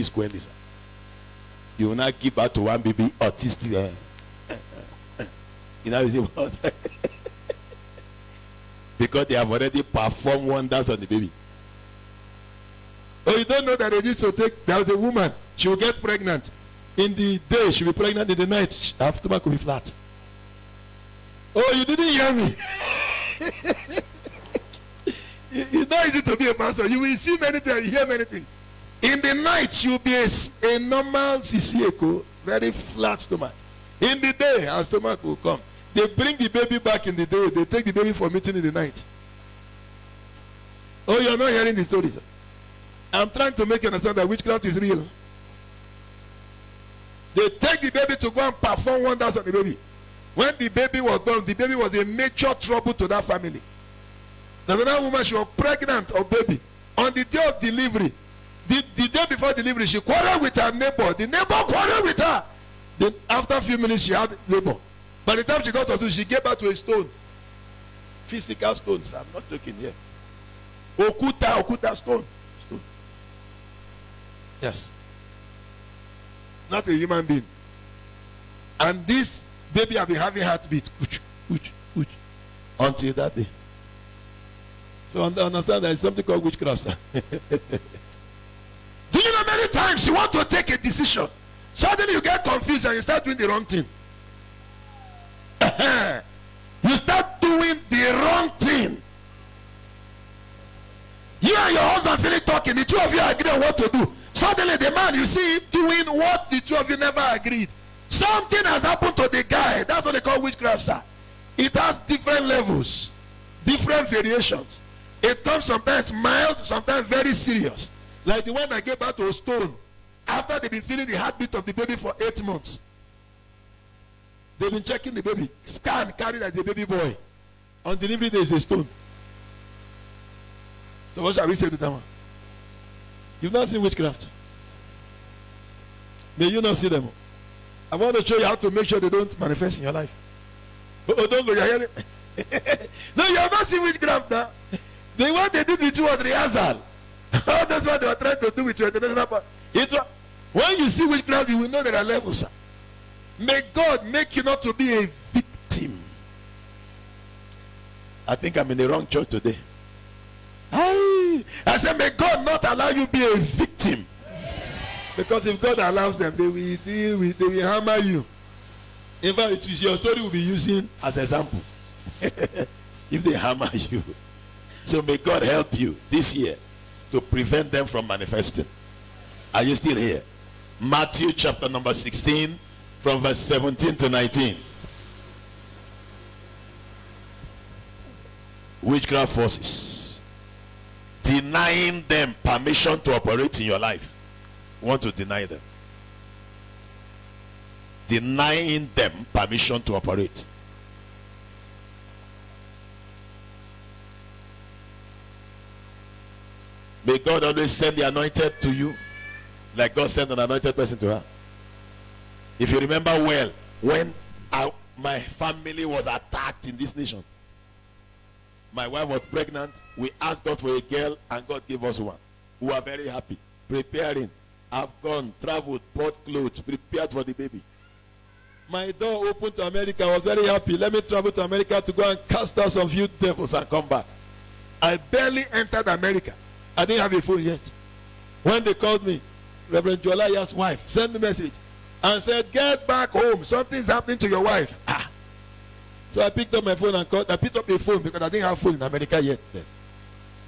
squarely, sir. You will not give birth to one baby autistic. You know, you say what? Because they have already performed wonders on the baby. Oh, you don't know that they used to take, there was a woman, she will get pregnant. In the day, she will be pregnant. In the night, her stomach will be flat. Oh, you didn't hear me. It's not easy to be a pastor. You will see many things, you hear many things. In the night, you'll be a normal CCA, very flat stomach. In the day, our stomach will come. They bring the baby back in the day. They take the baby for meeting in the night. Oh, you're not hearing the stories. I'm trying to make you understand that witchcraft is real. They take the baby to go and perform wonders on the baby. When the baby was born, the baby was a major trouble to that family. The other woman, she was pregnant of baby. On the day of delivery, the day before delivery, she quarreled with her neighbor. The neighbor quarreled with her. Then after a few minutes, she had labor. By the time she got to do, she gave birth to a stone. Physical stones. I'm not joking here. Okuta stone. Yes. Not a human being. And this baby have been having heartbeat. Until that day. So understand there is something called witchcraft, sir. Do you know many times you want to take a decision? Suddenly you get confused and you start doing the wrong thing. You start doing the wrong thing. You and your husband feeling talking, the two of you agree on what to do. Suddenly the man, you see him doing what the two of you never agreed. Something has happened to the guy. That's what they call witchcraft, sir. It has different levels, different variations. It comes sometimes mild, sometimes very serious. Like the one that gave birth to a stone. After they've been feeling the heartbeat of the baby for 8 months. They've been checking the baby. Scan, carried as a baby boy. On delivery day is a stone. So what shall we say to that one? You've not seen witchcraft. May you not see them. I want to show you how to make sure they don't manifest in your life. Oh, don't go, you're hearing? No, you have not seen witchcraft now. The one they did with you was rehearsal. That's what they were trying to do with you. When you see witchcraft, you will know there are levels, sir. May God make you not to be a victim. I think I'm in the wrong church today. I said, may God not allow you to be a victim. Because if God allows them, they will deal with, they will hammer you. In fact, your story will be using as example. If they hammer you. So may God help you this year to prevent them from manifesting. Are you still here? Matthew chapter number 16 from verse 17 to 19. Witchcraft forces. Denying them permission to operate in your life. You want to deny them. Denying them permission to operate. May God always send the anointed to you like God sent an anointed person to her. If you remember well, when my family was attacked in this nation, my wife was pregnant. We asked God for a girl and God gave us one. We were very happy. Preparing. I've gone, traveled, bought clothes, prepared for the baby. My door opened to America. I was very happy. Let me travel to America to go and cast out some few devils and come back. I barely entered America. I didn't have a phone yet. When they called me, Reverend Jolaya's wife sent me a message and said, get back home. Something's happening to your wife. So I picked up my phone and called. I picked up a phone because I didn't have phone in America yet then.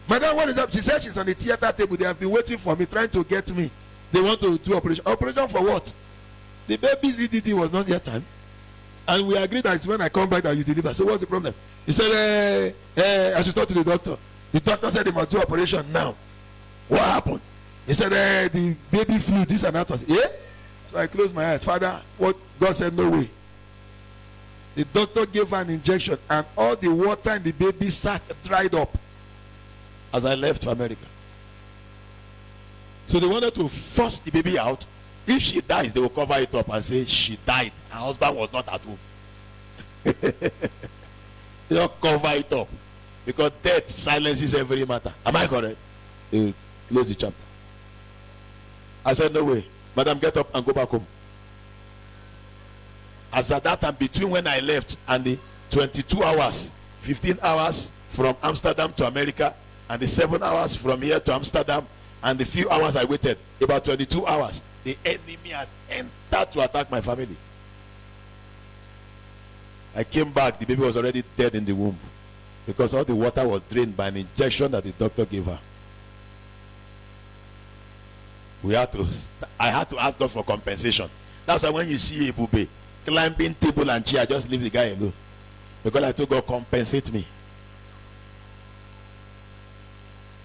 Madam, what is up? She said she's on the theater table. They have been waiting for me, trying to get me. They want to do operation. Operation for what? The baby's EDD was not yet time. And we agreed that it's when I come back that you deliver. So what's the problem? He said, I should talk to the doctor. The doctor said they must do operation now. What happened? He said, the baby flew, this and that. Was, yeah? So I closed my eyes. Father, what? God said, no way. The doctor gave her an injection and all the water in the baby's sac dried up as I left for America. So they wanted to force the baby out. If she dies, they will cover it up and say she died. Her husband was not at home. They will cover it up. Because death silences every matter. Am I correct? They will close the chapter. I said, no way. Madam, get up and go back home. As at that time, between when I left and the 22 hours, 15 hours from Amsterdam to America, and the 7 hours from here to Amsterdam, and the few hours I waited, about 22 hours, the enemy has entered to attack my family. I came back, the baby was already dead in the womb, because all the water was drained by an injection that the doctor gave her. I had to ask God for compensation. That's why when you see a bube climbing table and chair, just leave the guy alone. Because I told God, compensate me.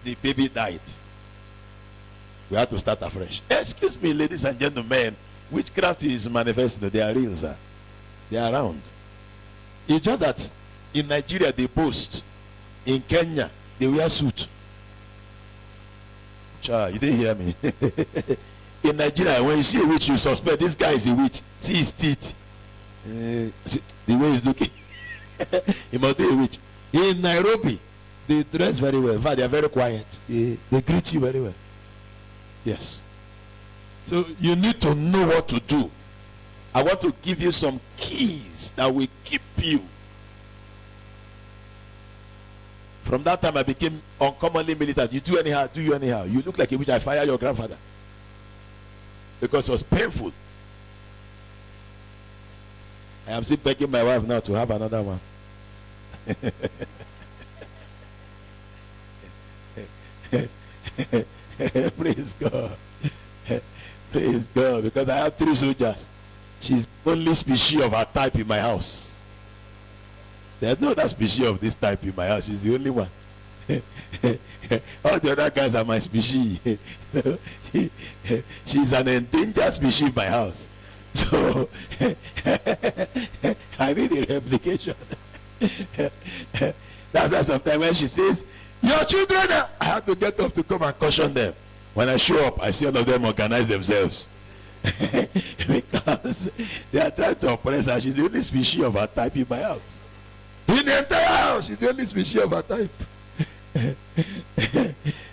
The baby died. We had to start afresh. Excuse me, ladies and gentlemen, witchcraft is manifesting. They are real, sir. They are around. It's just that in Nigeria they boast. In Kenya they wear suit. You didn't hear me. In Nigeria, when you see a witch, you suspect this guy is a witch. See his teeth. The way he's looking. He must be a witch. In Nairobi, they dress very well. In fact, they are very quiet. They greet you very well. Yes. So you need to know what to do. I want to give you some keys that will keep you. From that time, I became uncommonly militant. You do anyhow, do you anyhow. You look like a witch. I fire your grandfather. Because it was painful. I am still begging my wife now to have another one. Praise God. Praise God. Because I have 3 soldiers. She's the only species of her type in my house. There's no other species of this type in my house. She's the only one. All the other guys are my species. She's an endangered species in my house. So I need a replication. That's why sometimes when she says, your children, I have to get up to come and caution them. When I show up, I see all of them organize themselves. Because they are trying to oppress her. She's the only species of her type in my house. In the entire house, she's the only species of her type.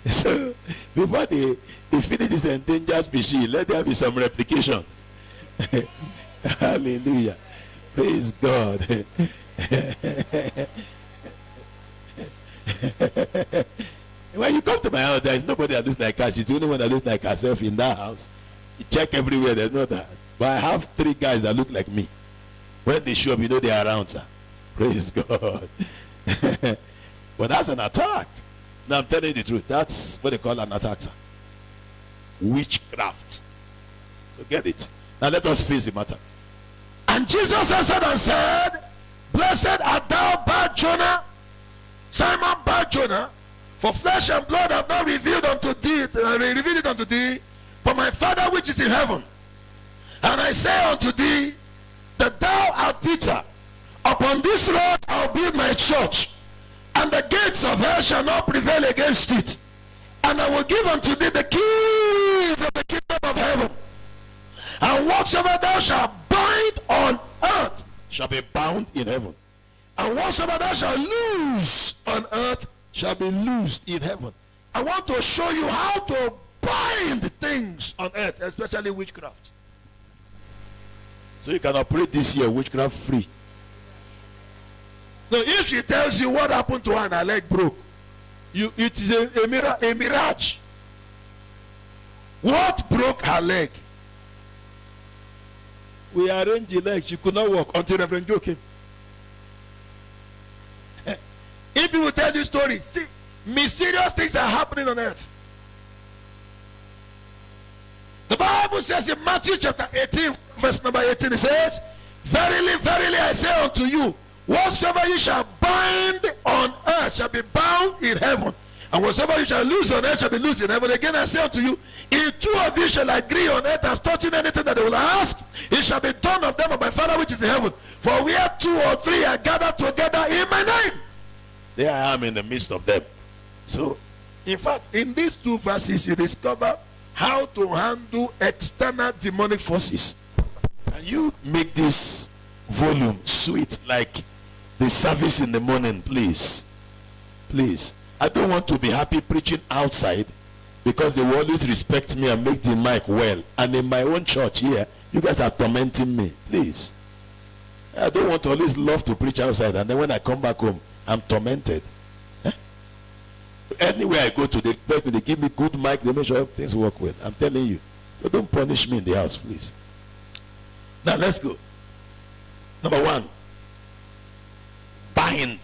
So before they finish this endangered species, let there be some replication. Hallelujah. Praise God. When you come to my house, there is nobody that looks like her. She's the only one that looks like herself in that house. You check everywhere, there's no that. But I have 3 guys that look like me. When they show up, you know they are around, sir. Praise God. But that's an attack. Now I'm telling you the truth. That's what they call an attack, sir. Witchcraft. So get it. Now let us face the matter. And Jesus answered and said, blessed art thou, Bar-Jonah, Simon Bar-Jonah, for flesh and blood have not revealed it unto thee, but my Father which is in heaven. And I say unto thee, that thou art Peter. Upon this rock I'll build my church, and the gates of hell shall not prevail against it. And I will give unto thee the keys of the kingdom of heaven. And whatsoever thou shalt bind on earth shall be bound in heaven. And whatsoever thou shalt loose on earth shall be loosed in heaven. I want to show you how to bind things on earth, especially witchcraft. So you can operate this year witchcraft free. Now if she tells you what happened to her and her leg broke, it is a mirage. What broke her leg? We arranged the leg. She could not walk until Reverend Joe came. If people tell you stories, see, mysterious things are happening on earth. The Bible says in Matthew chapter 18, verse number 18, it says, verily, verily, I say unto you, whatsoever you shall bind on earth shall be bound in heaven, and whatsoever you shall loose on earth shall be loosed in heaven. Again I say unto you, if 2 of you shall agree on earth as touching anything that they will ask, it shall be done of them of my Father which is in heaven. For where 2 or 3 are gathered together in my name, there I am in the midst of them. So, in fact, in these 2 verses you discover how to handle external demonic forces. And you make this volume sweet like the service in the morning, please. Please. I don't want to be happy preaching outside because they will always respect me and make the mic well. And in my own church here, you guys are tormenting me. Please. I don't want to always love to preach outside, and then when I come back home, I'm tormented. Anywhere I go to, they give me good mic, they make sure things work well. I'm telling you. So don't punish me in the house, please. Now let's go. Number 1. Bind.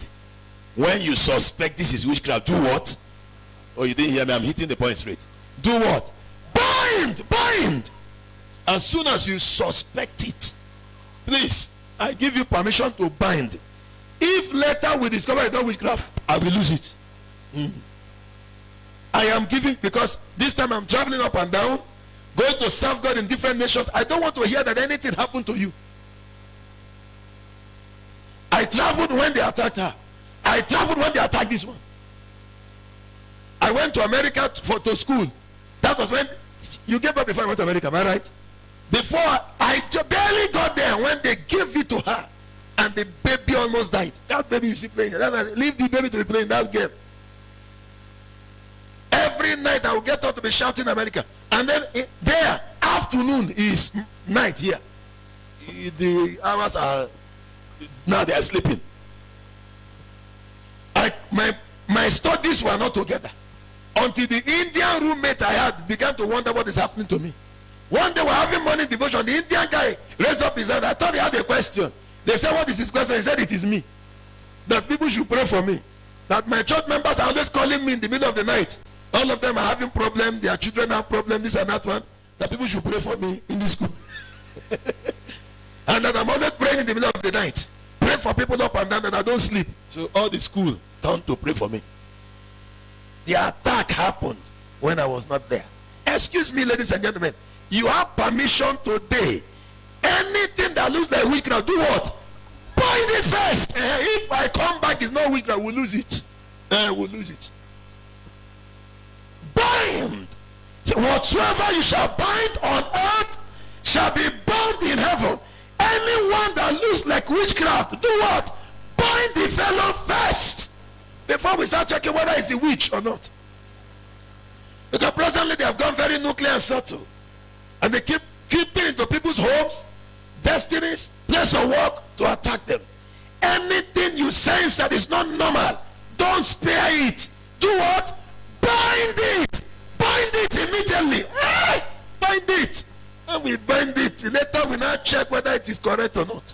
When you suspect this is witchcraft, do what? Oh, you didn't hear me. I'm hitting the point straight. Do what? Bind! Bind! As soon as you suspect it, please, I give you permission to bind. If later we discover it's not witchcraft, I will lose it. I am giving, because this time I'm traveling up and down, going to serve God in different nations. I don't want to hear that anything happened to you. I traveled when they attacked her. I traveled when they attacked this one. I went to America to school. That was when you gave up before I went to America, am I right? Before I barely got there when they gave it to her and the baby almost died. That baby you see playing, leave the baby to be playing that game. Every night I will get up to be shouting America. And then there, afternoon is night here. The hours are, now they are sleeping. My studies were not together. Until the Indian roommate I had began to wonder what is happening to me. One day we were having morning devotion. The Indian guy raised up his hand. I thought he had a question. They said, what is his question? He said, it is me. That people should pray for me. That my church members are always calling me in the middle of the night. All of them are having problems. Their children have problems, this and that one. That people should pray for me in this school. And that I'm always praying in the middle of the night. Pray for people up and down that I don't sleep. So all the school turned to pray for me. The attack happened when I was not there. Excuse me, ladies and gentlemen. You have permission today. Anything that looks like witchcraft, do what? Bind it first. If I come back, it's not witchcraft, we'll lose it. We'll lose it. Bind. So whatsoever you shall bind on earth shall be bound in heaven. Anyone that looks like witchcraft, do what? Bind the fellow first. Before we start checking whether it's a witch or not. Because presently they have gone very nuclear and subtle. And they keep creeping into people's homes, destinies, place of work to attack them. Anything you sense that is not normal, don't spare it. Do what? Bind it. Bind it immediately. Hey! Bind it. And we bind it. Later we now check whether it is correct or not.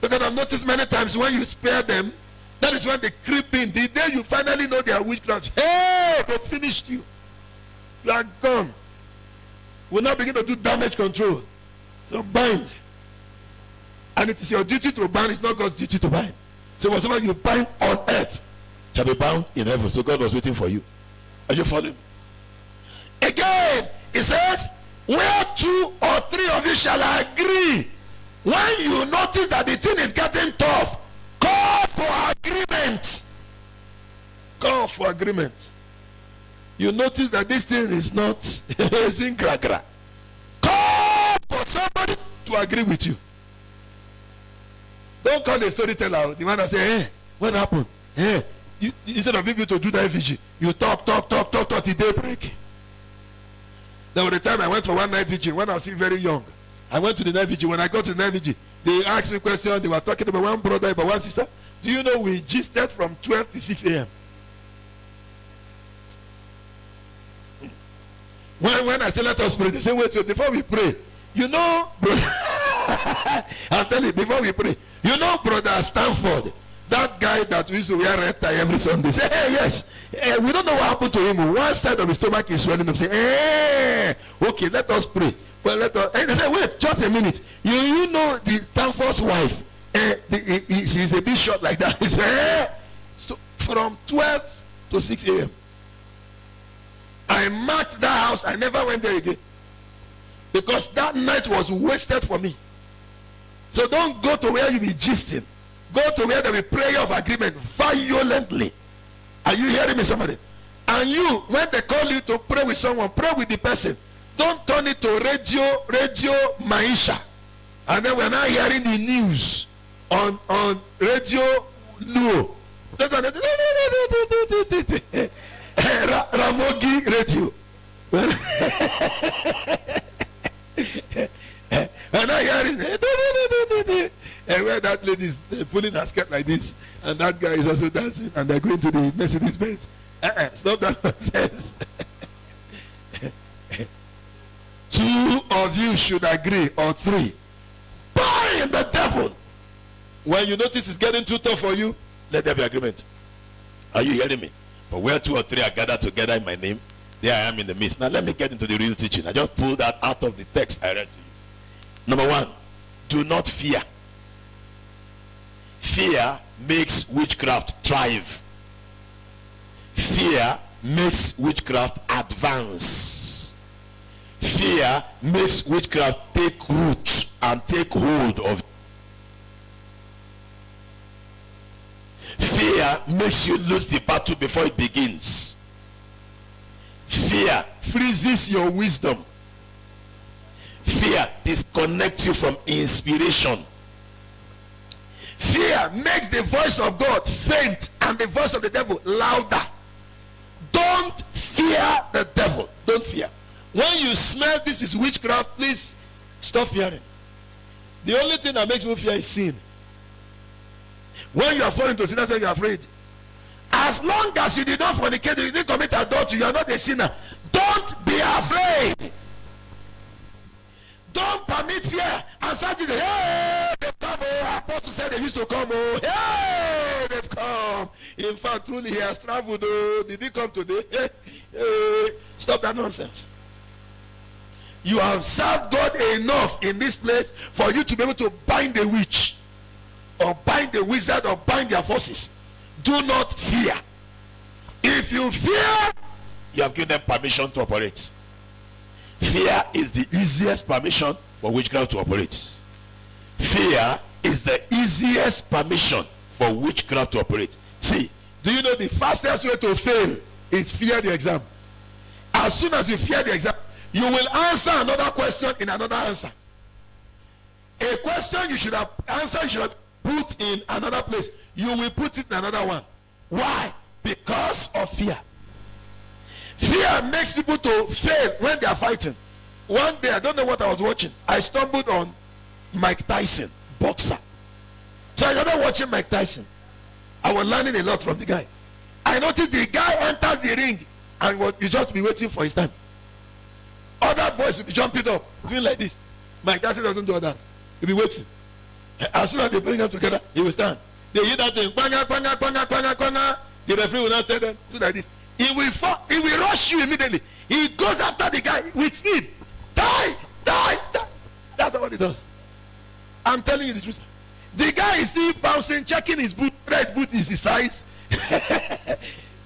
Because I've noticed many times when you spare them, that is when they creep in. The day you finally know they are witchcraft, hey, they finished you. You are gone. We'll now begin to do damage control. So bind. And it is your duty to bind. It's not God's duty to bind. So whatever you bind on earth shall be bound in heaven. So God was waiting for you. Are you following? Again, it says, where 2 or 3 of you shall agree. When you notice that the thing is getting tough, call for agreement. Call for agreement. You notice that this thing is not zinkrakra. Call for somebody to agree with you. Don't call the storyteller, the man that say, hey, what happened? Hey, instead of people to do that vigil, you talk till daybreak. There was a time I went for one night vigil when I was still very young. I went to the night vigil. When I got to the night vigil, they asked me questions. They were talking about one brother, about one sister. Do you know we gisted from 12 to 6 a.m.? When I say let us pray, they say wait, before we pray. You know, I'll tell you, before we pray. You know Brother Stanford, that guy that used to wear red tie every Sunday. Say, hey, yes. We don't know what happened to him. One side of his stomach is swelling up. Say, hey, okay, let us pray. Well, let us. And they say, wait, just a minute. You know the Stanford's wife. She's a bit short like that. He said, hey. So from 12 to 6 a.m. I marked that house. I never went there again. Because that night was wasted for me. So don't go to where you be gisting. Go to where there will be prayer of agreement violently. Are you hearing me, somebody? And you, when they call you to pray with someone, pray with the person. Don't turn it to radio Maisha. And then we're now hearing the news on radio Luo. Ramogi Radio. And I hear it. And where that lady is pulling her skirt like this, and that guy is also dancing, and they're going to the Mercedes Benz. Stop that nonsense. 2 of you should agree, or 3. Bind the devil. When you notice it's getting too tough for you, let there be agreement. Are you hearing me? But where 2 or 3 are gathered together in my name, there I am in the midst. Now let me get into the real teaching. I just pulled that out of the text I read to you. Number 1, do not fear. Fear makes witchcraft thrive. Fear makes witchcraft advance. Fear makes witchcraft take root and take hold of. Fear makes you lose the battle before it begins. Fear freezes your wisdom. Fear disconnects you from inspiration. Fear makes the voice of God faint and the voice of the devil louder. Don't fear the devil. Don't fear. When you smell this is witchcraft, please stop fearing. The only thing that makes me fear is sin. When you are falling to sin, that's when you are afraid. As long as you did not fornicate, you didn't commit adultery, you are not a sinner. Don't be afraid. Don't permit fear. And some say, hey, they've come. Oh, Apostle said they used to come. Oh, hey, they've come. In fact, truly he has traveled. Oh, did he come today? Hey, hey. Stop that nonsense. You have served God enough in this place for you to be able to bind the witch, or bind the wizard, or bind their forces. Do not fear. If you fear, you have given them permission to operate. Fear is the easiest permission for witchcraft to operate. Fear is the easiest permission for witchcraft to operate. See, do you know the fastest way to fail is fear the exam? As soon as you fear the exam, you will answer another question in another answer. A question you should have answered, you should have put in another place. You will put it in another one. Why? Because of fear. Fear makes people to fail when they are fighting. One day, I don't know what I was watching. I stumbled on Mike Tyson, boxer. So I started watching Mike Tyson. I was learning a lot from the guy. I noticed the guy enters the ring and you just be waiting for his time. Other boys will be jumping up, doing like this. Mike Tyson doesn't do that. He'll be waiting. As soon as they bring them together, he will stand. They hear that thing, banga, banga, banga, banga, banga. The referee will not tell them, do like this. He will fall, he will rush you immediately. He goes after the guy with speed. Die, die, die. That's what he does. I'm telling you the truth. The guy is still bouncing, checking his boot, right boot is his size.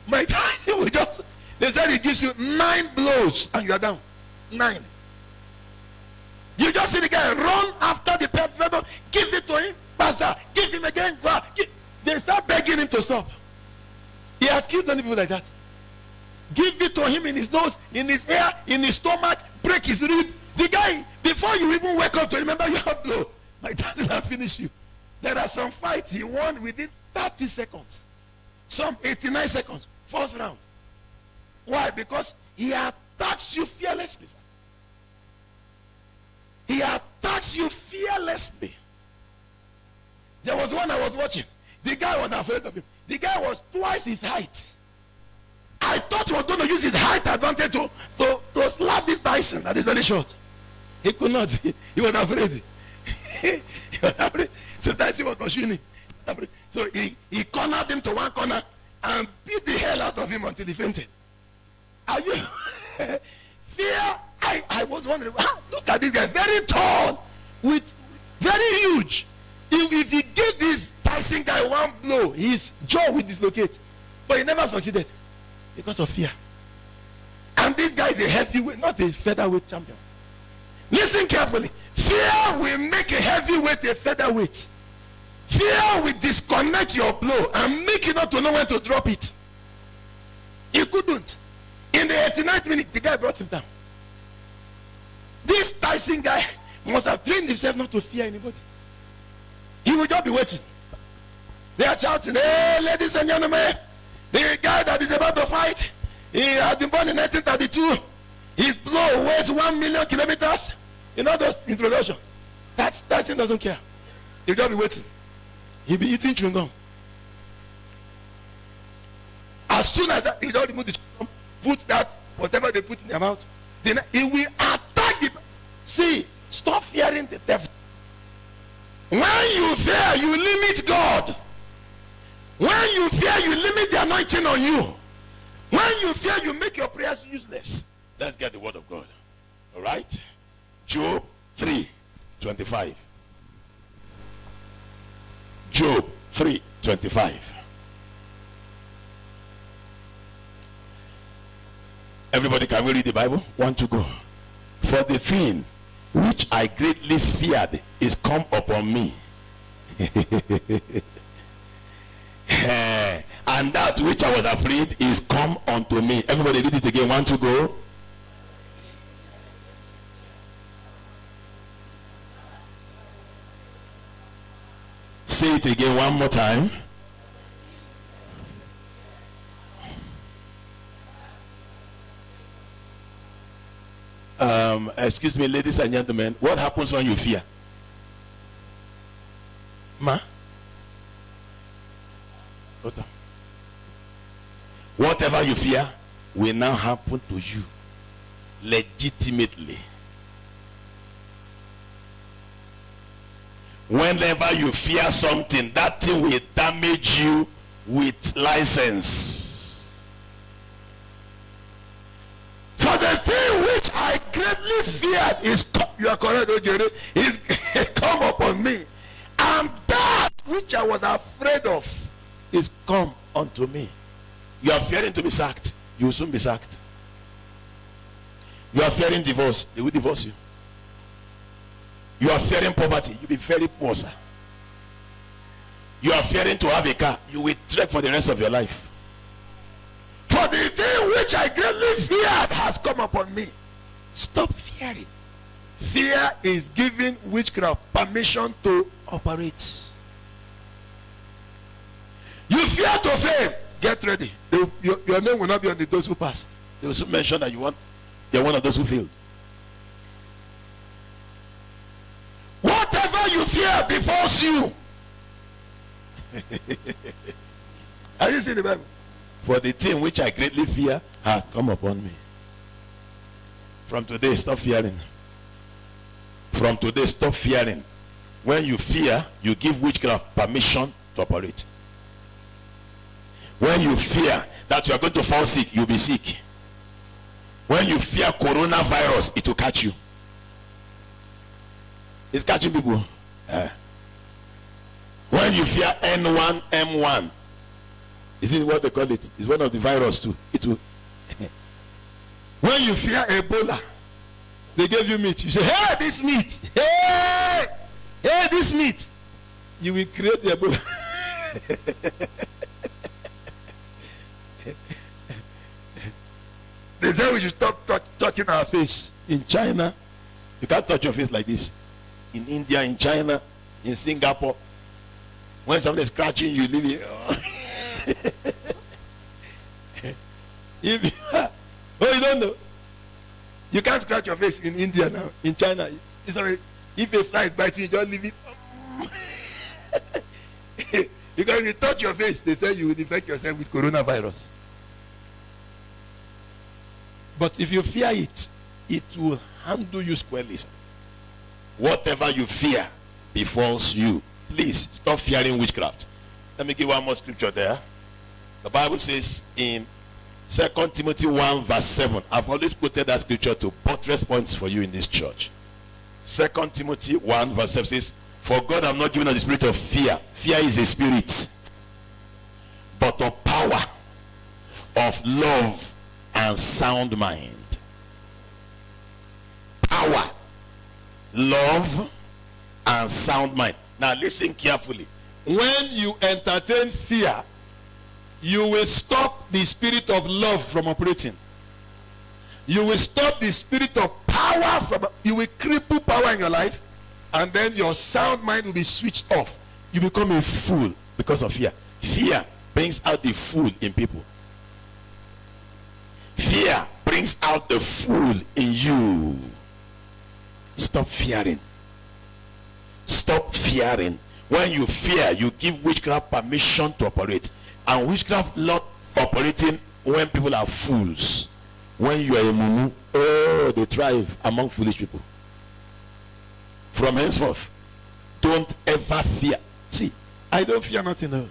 My guy will just, they said he gives you 9 blows and you are down. 9. You just see the guy run after the pet, give it to him, bazaar, give him again, they start begging him to stop. He had killed many people like that. Give it to him in his nose, in his ear, in his stomach, break his rib. The guy, before you even wake up to remember you have blow, my dad will finish you. There are some fights he won within 30 seconds. Some 89 seconds. First round. Why? Because he attacks you fearlessly. He attacks you fearlessly. There was one I was watching. The guy was afraid of him. The guy was twice his height. I thought he was going to use his height advantage to slap this Tyson that is very short. He could not. He was afraid. He was afraid. So Tyson was pursuing him. So he cornered him to one corner and beat the hell out of him until he fainted. Are you? Fear. I was wondering, look at this guy, very tall, with very huge. If he gave this Tyson guy one blow, his jaw will dislocate. But he never succeeded because of fear. And this guy is a heavyweight, not a featherweight champion. Listen carefully. Fear will make a heavyweight a featherweight. Fear will disconnect your blow and make you not to know when to drop it. He couldn't. In the 89th minute, the guy brought him down. This Tyson guy must have trained himself not to fear anybody. He will just be waiting. They are shouting, hey, ladies and gentlemen, the guy that is about to fight He has been born in 1932. His blow weighs 1 million kilometers. You know those introduction. That thing doesn't care. He'll just be waiting. He'll be eating chewing gum. As soon as that, he don't remove the chewing gum, put that, whatever they put in their mouth, then he will attack the. See, stop fearing the devil. When you fear, you limit God. When you fear, you limit the anointing on you. When you fear, you make your prayers useless. Let's get the word of God. All right? Job 3:25. Job 3:25. Everybody, can we read the Bible? 1 to go. For the thing which I greatly feared is come upon me. And that which I was afraid is come unto me. Everybody read it again. 1 to go. Say it again one more time. Excuse me, ladies and gentlemen, what happens when you fear? Ma? Whatever you fear will now happen to you legitimately. Whenever you fear something, that thing will damage you with license. For the thing which I greatly feared is, you are correct, Ojere, is come upon me. And that which I was afraid of is come unto me. You are fearing to be sacked, you will soon be sacked. You are fearing divorce, they will divorce you. You are fearing poverty, you'll be very poor, sir. You are fearing to have a car, you will trek for the rest of your life. For the thing which I greatly feared has come upon me. Stop fearing. Fear is giving witchcraft permission to operate. You fear to fail, get ready. Your name will not be on the those who passed. They will soon mention that you're one of those who failed. Whatever you fear befalls you. Are you seeing the Bible? For the thing which I greatly fear has come upon me. From today, stop fearing. From today, stop fearing. When you fear, you give witchcraft permission to operate. When you fear that you are going to fall sick, you'll be sick. When you fear coronavirus, it will catch you. It's catching people. When you fear N1, M1, is it what they call it? It's one of the virus too. It will. When you fear Ebola, they gave you meat. You say, hey, this meat. Hey, this meat. You will create the Ebola. They say we should stop touching our face. In China, you can't touch your face like this. In India, in China, in Singapore, when somebody is scratching you, leave it. You don't know. You can't scratch your face in India now. In China, it's already, if a fly is biting you, just leave it. Because if you touch your face, they say you will infect yourself with coronavirus. But if you fear it, it will handle you squarely. Whatever you fear befalls you. Please stop fearing witchcraft. Let me give one more scripture there. The Bible says in 2 Timothy 1 verse 7. I've always quoted that scripture to buttress points for you in this church. 2 Timothy 1 verse 7 says, for God have not given us the spirit of fear. Fear is a spirit. But of power, of love, and sound mind. Power, love, and sound mind. Now listen carefully. When you entertain fear, you will stop the spirit of love from operating. You will stop the spirit of power from, you will cripple power in your life, and then your sound mind will be switched off. You become a fool because of fear. Fear brings out the fool in people. Fear brings out the fool in you. Stop fearing. Stop fearing. When you fear, you give witchcraft permission to operate. And witchcraft not operating when people are fools. When you are a mumu, oh, they thrive among foolish people. From henceforth, don't ever fear. See, I don't fear nothing. No.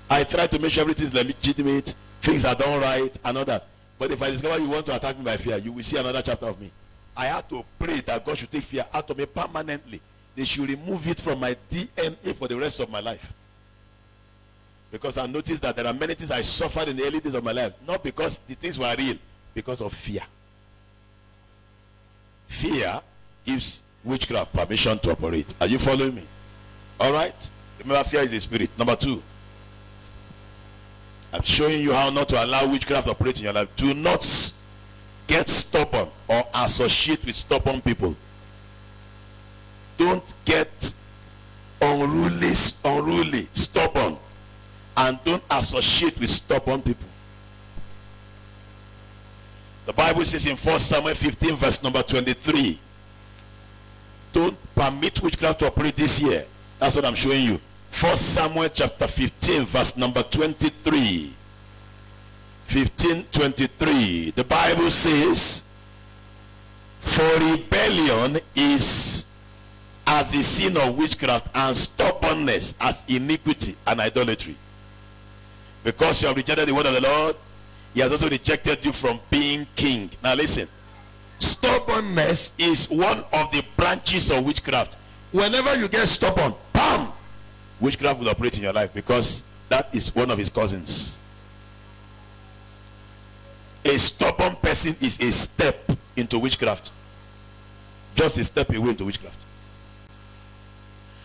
I try to make sure everything is legitimate, things are done right, and all that. But if I discover you want to attack me by fear, you will see another chapter of me. I had to pray that God should take fear out of me permanently. They should remove it from my DNA for the rest of my life. Because I noticed that there are many things I suffered in the early days of my life. Not because the things were real, because of fear. Fear gives witchcraft permission to operate. Are you following me? All right? Remember, fear is a spirit. Number 2. I'm showing you how not to allow witchcraft to operate in your life. Do not get stubborn or associate with stubborn people. Don't get unruly, stubborn, and don't associate with stubborn people. The Bible says in 1 Samuel 15 verse number 23, don't permit witchcraft to operate this year. That's what I'm showing you. 1 Samuel chapter 15 verse number 23. 15:23. The Bible says, for rebellion is as the sin of witchcraft, and stubbornness as iniquity and idolatry. Because you have rejected the word of the Lord, he has also rejected you from being king. Now listen, stubbornness is one of the branches of witchcraft. Whenever you get stubborn, bam, witchcraft will operate in your life, because that is one of his cousins. A stubborn person is a step into witchcraft. Just a step away into witchcraft.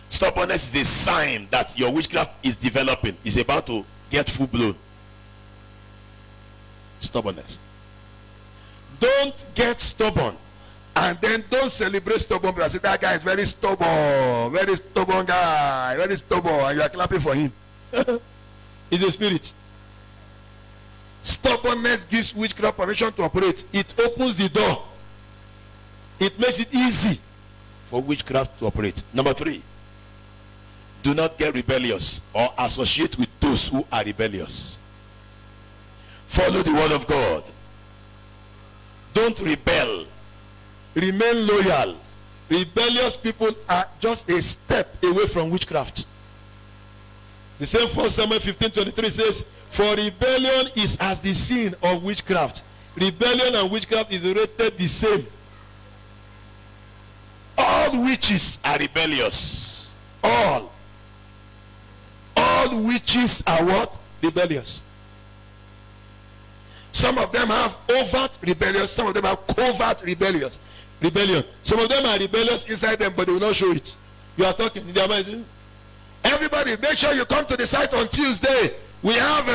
Stubbornness is a sign that your witchcraft is developing, is about to get full blown. Stubbornness. Don't get stubborn, and then don't celebrate stubborn because say that guy is very stubborn guy, very stubborn, and you are clapping for him. It's a spirit. Stubbornness gives witchcraft permission to operate. It opens the door. It makes it easy for witchcraft to operate. Number 3, do not get rebellious or associate with those who are rebellious. Follow the word of God. Don't rebel. Remain loyal. Rebellious people are just a step away from witchcraft. The same 1 Samuel 15:23 says, for rebellion is as the sin of witchcraft. Rebellion and witchcraft is rated the same. All witches are rebellious. All witches are what? Rebellious. Some of them have overt rebellious, some of them have covert rebellion. Some of them are rebellious inside them, but they will not show it. You are talking in their mind. Everybody, make sure you come to the site on Tuesday. We have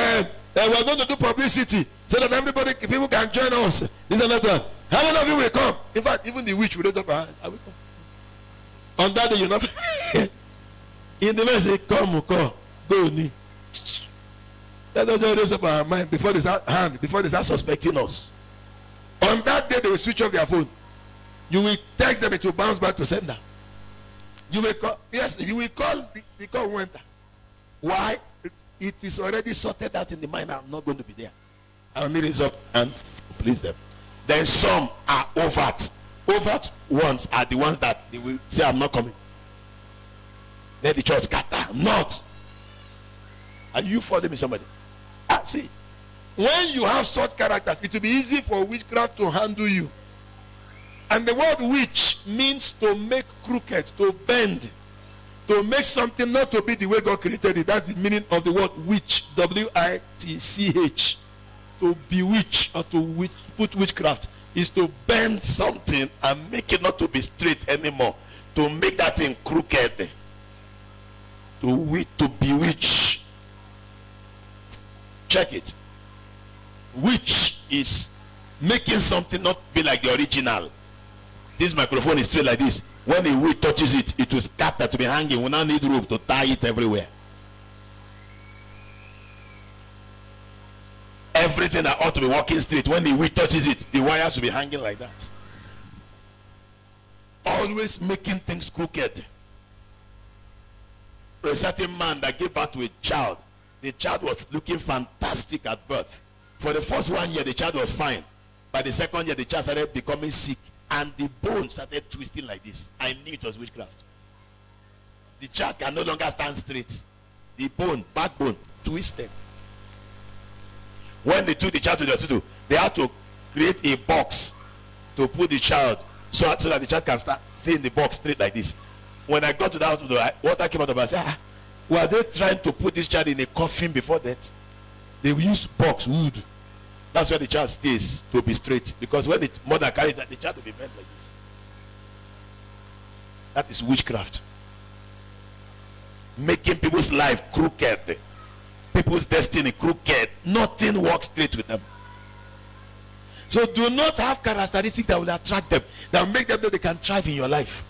we're going to do publicity so that everybody, people can join us. This and that. How many of you will come? In fact, even the witch will raise up her hands. I will come. On that day, you know. In the message, come, go, ni. Let us just raise up our mind before they start suspecting us. On that day, they will switch off their phone. You will text them, it will bounce back to sender. You will call, yes, you will call, the call went. Why? It is already sorted out in the mind. I'm not going to be there. I'll only raise up and please them. Then some are overt. Overt ones are the ones that they will say, I'm not coming. Then the church scatter. Not. Are you following me, somebody? See, when you have such characters, it will be easy for witchcraft to handle you. And the word witch means to make crooked, to bend, to make something not to be the way God created it. That's the meaning of the word witch. W-I-T-C-H. To bewitch or to put witchcraft is to bend something and make it not to be straight anymore. To make that thing crooked. To bewitch. Check it. Witch is making something not be like the original. This microphone is straight like this. When a witch touches it, it will scatter to be hanging. We now need rope to tie it everywhere. Every everything that ought to be walking straight, when the witch touches it, the wires will be hanging like that. Always making things crooked. A certain man that gave birth to a child, the child was looking fantastic at birth. For the first 1 year, the child was fine. By the second year, the child started becoming sick, and the bone started twisting like this. I knew it was witchcraft. The child can no longer stand straight. The bone, backbone, twisted. When they took the child to the hospital, they had to create a box to put the child so that the child can stay in the box straight like this. When I got to the hospital, water came out of me. I said, were they trying to put this child in a coffin before that? They use box wood. That's where the child stays, to be straight. Because when the mother carries that, the child will be bent like this. That is witchcraft. Making people's life crooked. People's destiny crooked. Nothing works straight with them. So do not have characteristics that will attract them, that will make them know they can thrive in your life.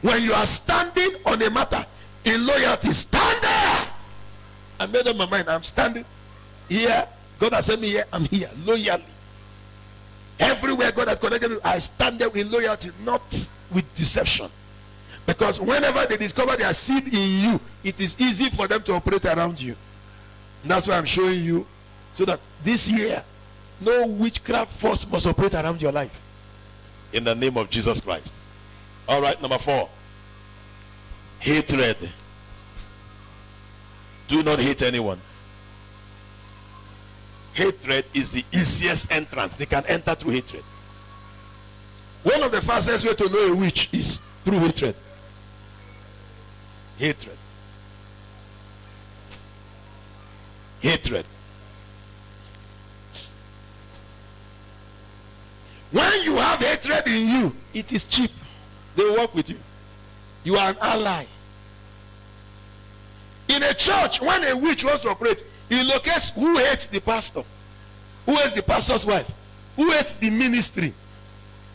When you are standing on a matter in loyalty, stand there. I made up my mind. I'm standing here. God has sent me here. I'm here loyally. Everywhere God has connected me, I stand there in loyalty, not with deception. Because whenever they discover their seed in you, it is easy for them to operate around you. And that's why I'm showing you, so that this year, no witchcraft force must operate around your life. In the name of Jesus Christ. All right, number 4. Hatred. Do not hate anyone. Hatred is the easiest entrance. They can enter through hatred. One of the fastest way to know a witch is through hatred. Hatred. Hatred. When you have hatred in you, it is cheap. They work with you. You are an ally. In a church, when a witch wants to operate, he locates who hates the pastor, who hates the pastor's wife, who hates the ministry,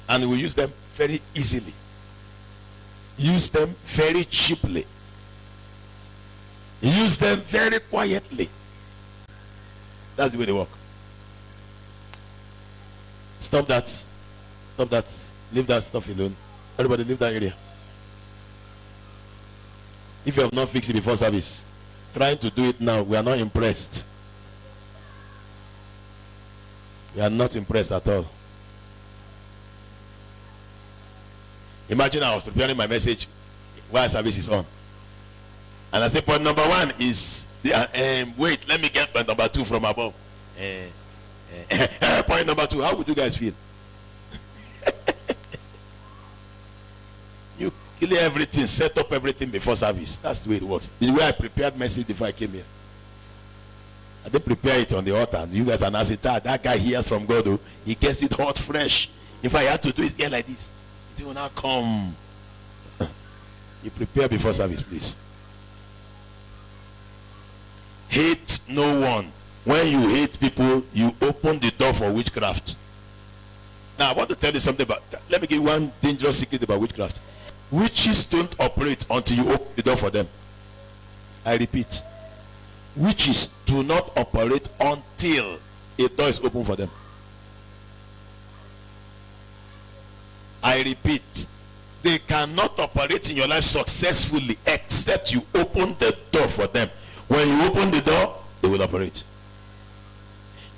and we use them very easily. Use them very cheaply. Use them very quietly. That's the way they work. Stop that. Stop that. Leave that stuff alone. Everybody leave that area. If you have not fixed it before service, trying to do it now, we are not impressed. We are not impressed at all. Imagine I was preparing my message while service is on. And I said, point number 1 is, wait, let me get point number 2 from above. Point number 2, how would you guys feel? You clear everything, set up everything before service. That's the way it works. The way I prepared message before I came here. I didn't prepare it on the altar. And you guys are now saying, that guy hears from God. Oh, he gets it hot, fresh. If I had to do it here like this, it will not come. You prepare before service, please. Hate no one. When you hate people, you open the door for witchcraft. Now, I want to tell you something about that. Let me give you one dangerous secret about witchcraft. Witches don't operate until you open the door for them. I repeat. Witches do not operate until a door is open for them. I repeat. They cannot operate in your life successfully except you open the door for them. When you open the door, they will operate.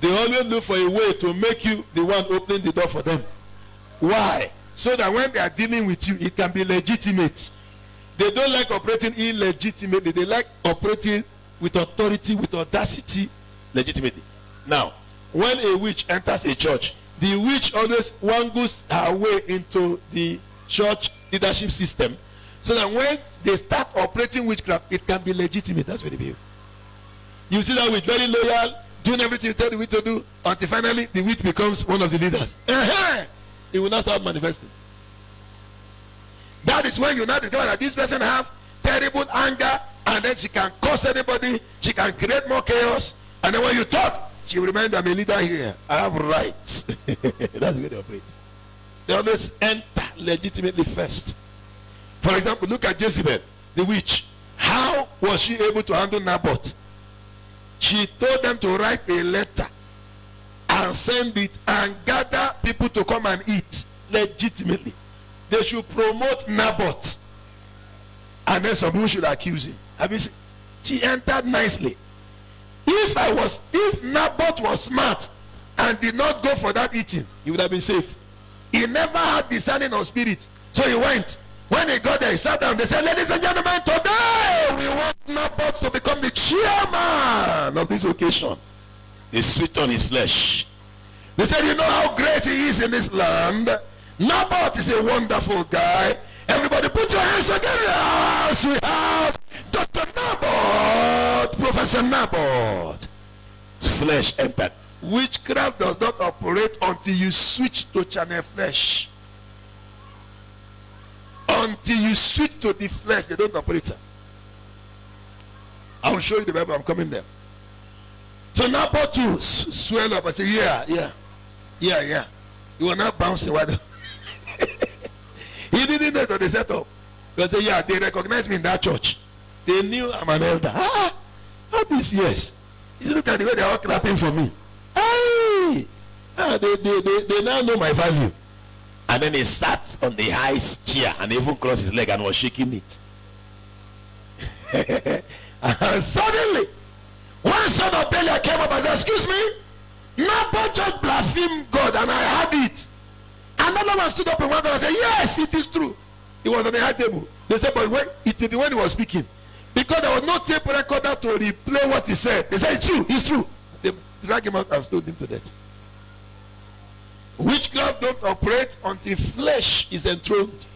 They always look for a way to make you the one opening the door for them. Why? So that when they are dealing with you, it can be legitimate. They don't like operating illegitimately. They like operating with authority, with audacity, legitimately. Now, when a witch enters a church, the witch always wangles her way into the church leadership system, so that when they start operating witchcraft, it can be legitimate. That's what they behave. You see that witch, very loyal, doing everything you tell the witch to do, until finally the witch becomes one of the leaders. It will not start manifesting. That is when you now discover that this person have terrible anger, and then she can curse anybody, she can create more chaos, and then when you talk, she will remind I'm a leader here. I have rights. That's the way they operate. They always enter legitimately first. For example, look at Jezebel, the witch. How was she able to handle Naboth? She told them to write a letter and send it and gather people to come and eat legitimately. They should promote Naboth. And then some people should accuse him. Have you seen? She entered nicely. If Naboth was smart and did not go for that eating, he would have been safe. He never had discerning of spirit. So he went. When he got there, he sat down. They said, ladies and gentlemen, today we want Naboth to become the chairman of this occasion. They sweat on his flesh. They said, you know how great he is in this land? Naboth is a wonderful guy. Everybody put your hands together. Yes, we have Dr. Naboth, Professor Naboth. His flesh entered. Witchcraft does not operate until you switch to channel flesh. Until you switch to the flesh, they don't operate. I will show you the Bible. I'm coming there. So Naboth to swell up and say, yeah. You will not bounce. He didn't know that they set up. They say, yeah, they recognize me in that church. They knew I'm an elder. All these years. You see, look at the way they are all clapping for me. They now know my value. And then he sat on the highest chair and even crossed his leg and was shaking it. And suddenly, one son of Belial came up and said, excuse me, Naboth just blasphemed God and I heard it. Another one stood up in one corner and said, yes, it is true. He was on the high table. They said, but it may be when he was speaking. Because there was no tape recorder to replay what he said. They said, it's true. They dragged him out and stoned him to death. Witchcraft don't operate until flesh is enthroned.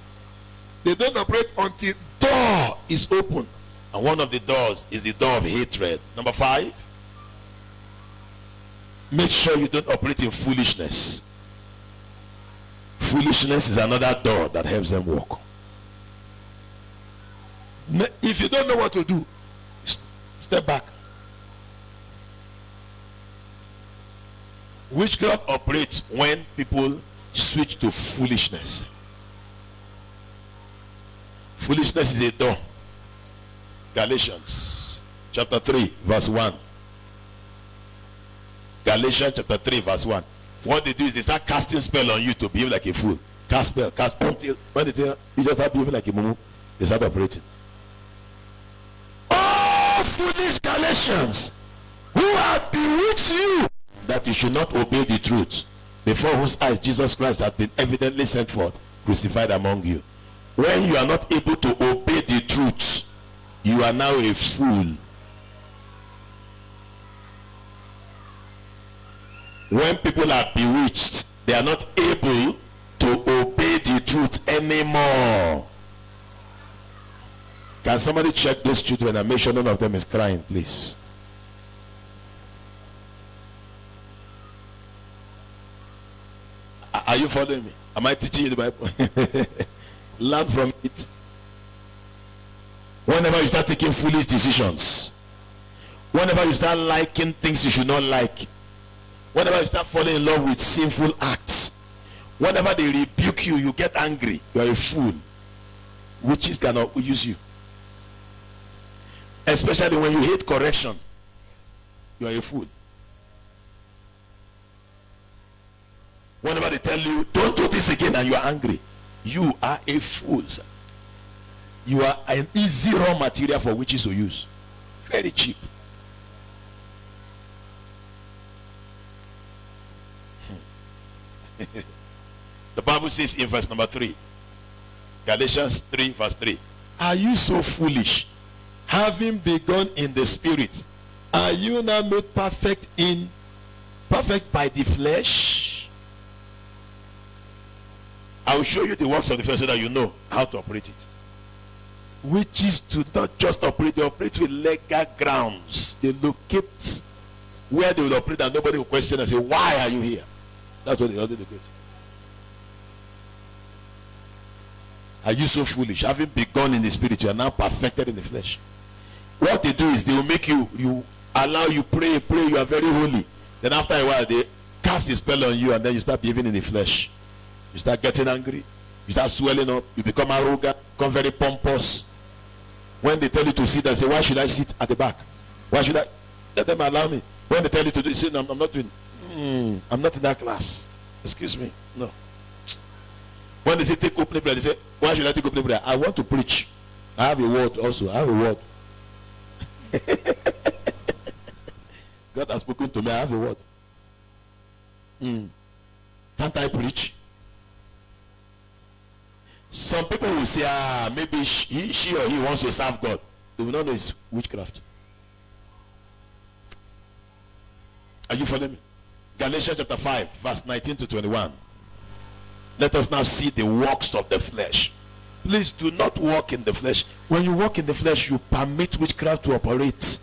They don't operate until door is open. And one of the doors is the door of hatred. Number 5. Make sure you don't operate in foolishness. Foolishness is another door that helps them walk. If you don't know what to do, step back. Witchcraft operates when people switch to foolishness. Foolishness is a door. Galatians chapter 3 verse 1. Galatians chapter 3 verse 1. What they do is they start casting spell on you to behave like a fool. Cast spell, until when they tell you just start behaving like a mumu, they start operating. Oh, foolish Galatians, who have bewitched you that you should not obey the truth, before whose eyes Jesus Christ had been evidently sent forth, crucified among you. When you are not able to obey the truth, you are now a fool. When people are bewitched, they are not able to obey the truth anymore. Can somebody check those children and make sure none of them is crying, please? Are you following me? Am I teaching you the Bible? Learn from it. Whenever you start taking foolish decisions, whenever you start liking things you should not like, whenever you start falling in love with sinful acts, whenever they rebuke you, you get angry, you are a fool. Witches cannot use you. Especially when you hate correction, you are a fool. Whenever they tell you, don't do this again, and you are angry, you are a fool, sir. You are an easy raw material for witches to use. Very cheap. The Bible says in verse number 3, Galatians 3 verse 3, are you so foolish, having begun in the spirit, are you now made perfect by the flesh? I will show you the works of the flesh so that you know how to operate it. Witches do not just operate, they operate with legal grounds. They locate where they will operate and nobody will question and say, why are you here? That's what they do. Are you so foolish? Having begun in the spirit, you are now perfected in the flesh. What they do is they will make you allow you pray, you are very holy. Then after a while, they cast a spell on you and then you start behaving in the flesh. You start getting angry. You start swelling up. You become arrogant, become very pompous. When they tell you to sit and say, why should I sit at the back? Why should I? Let them allow me. When they tell you to do, you say, no, I'm not doing. I'm not in that class. Excuse me. No. When they say take opening prayer, they say, why should I take opening prayer? I want to preach. I have a word also. I have a word. God has spoken to me. I have a word. Can't I preach? Some people will say, maybe she or he wants to serve God. They will not know it's witchcraft. Are you following me? Galatians chapter 5, verse 19 to 21. Let us now see the works of the flesh. Please do not walk in the flesh. When you walk in the flesh, you permit witchcraft to operate.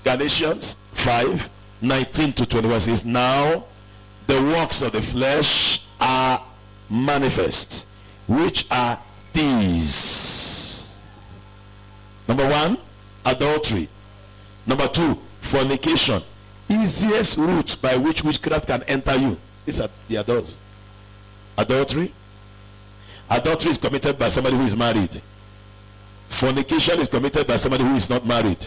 Galatians 5, 19 to 21 says, now the works of the flesh are manifest, which are these. Number 1, adultery. Number 2, fornication. Easiest route by which witchcraft can enter you. These are the adults. Adultery. Adultery is committed by somebody who is married. Fornication is committed by somebody who is not married.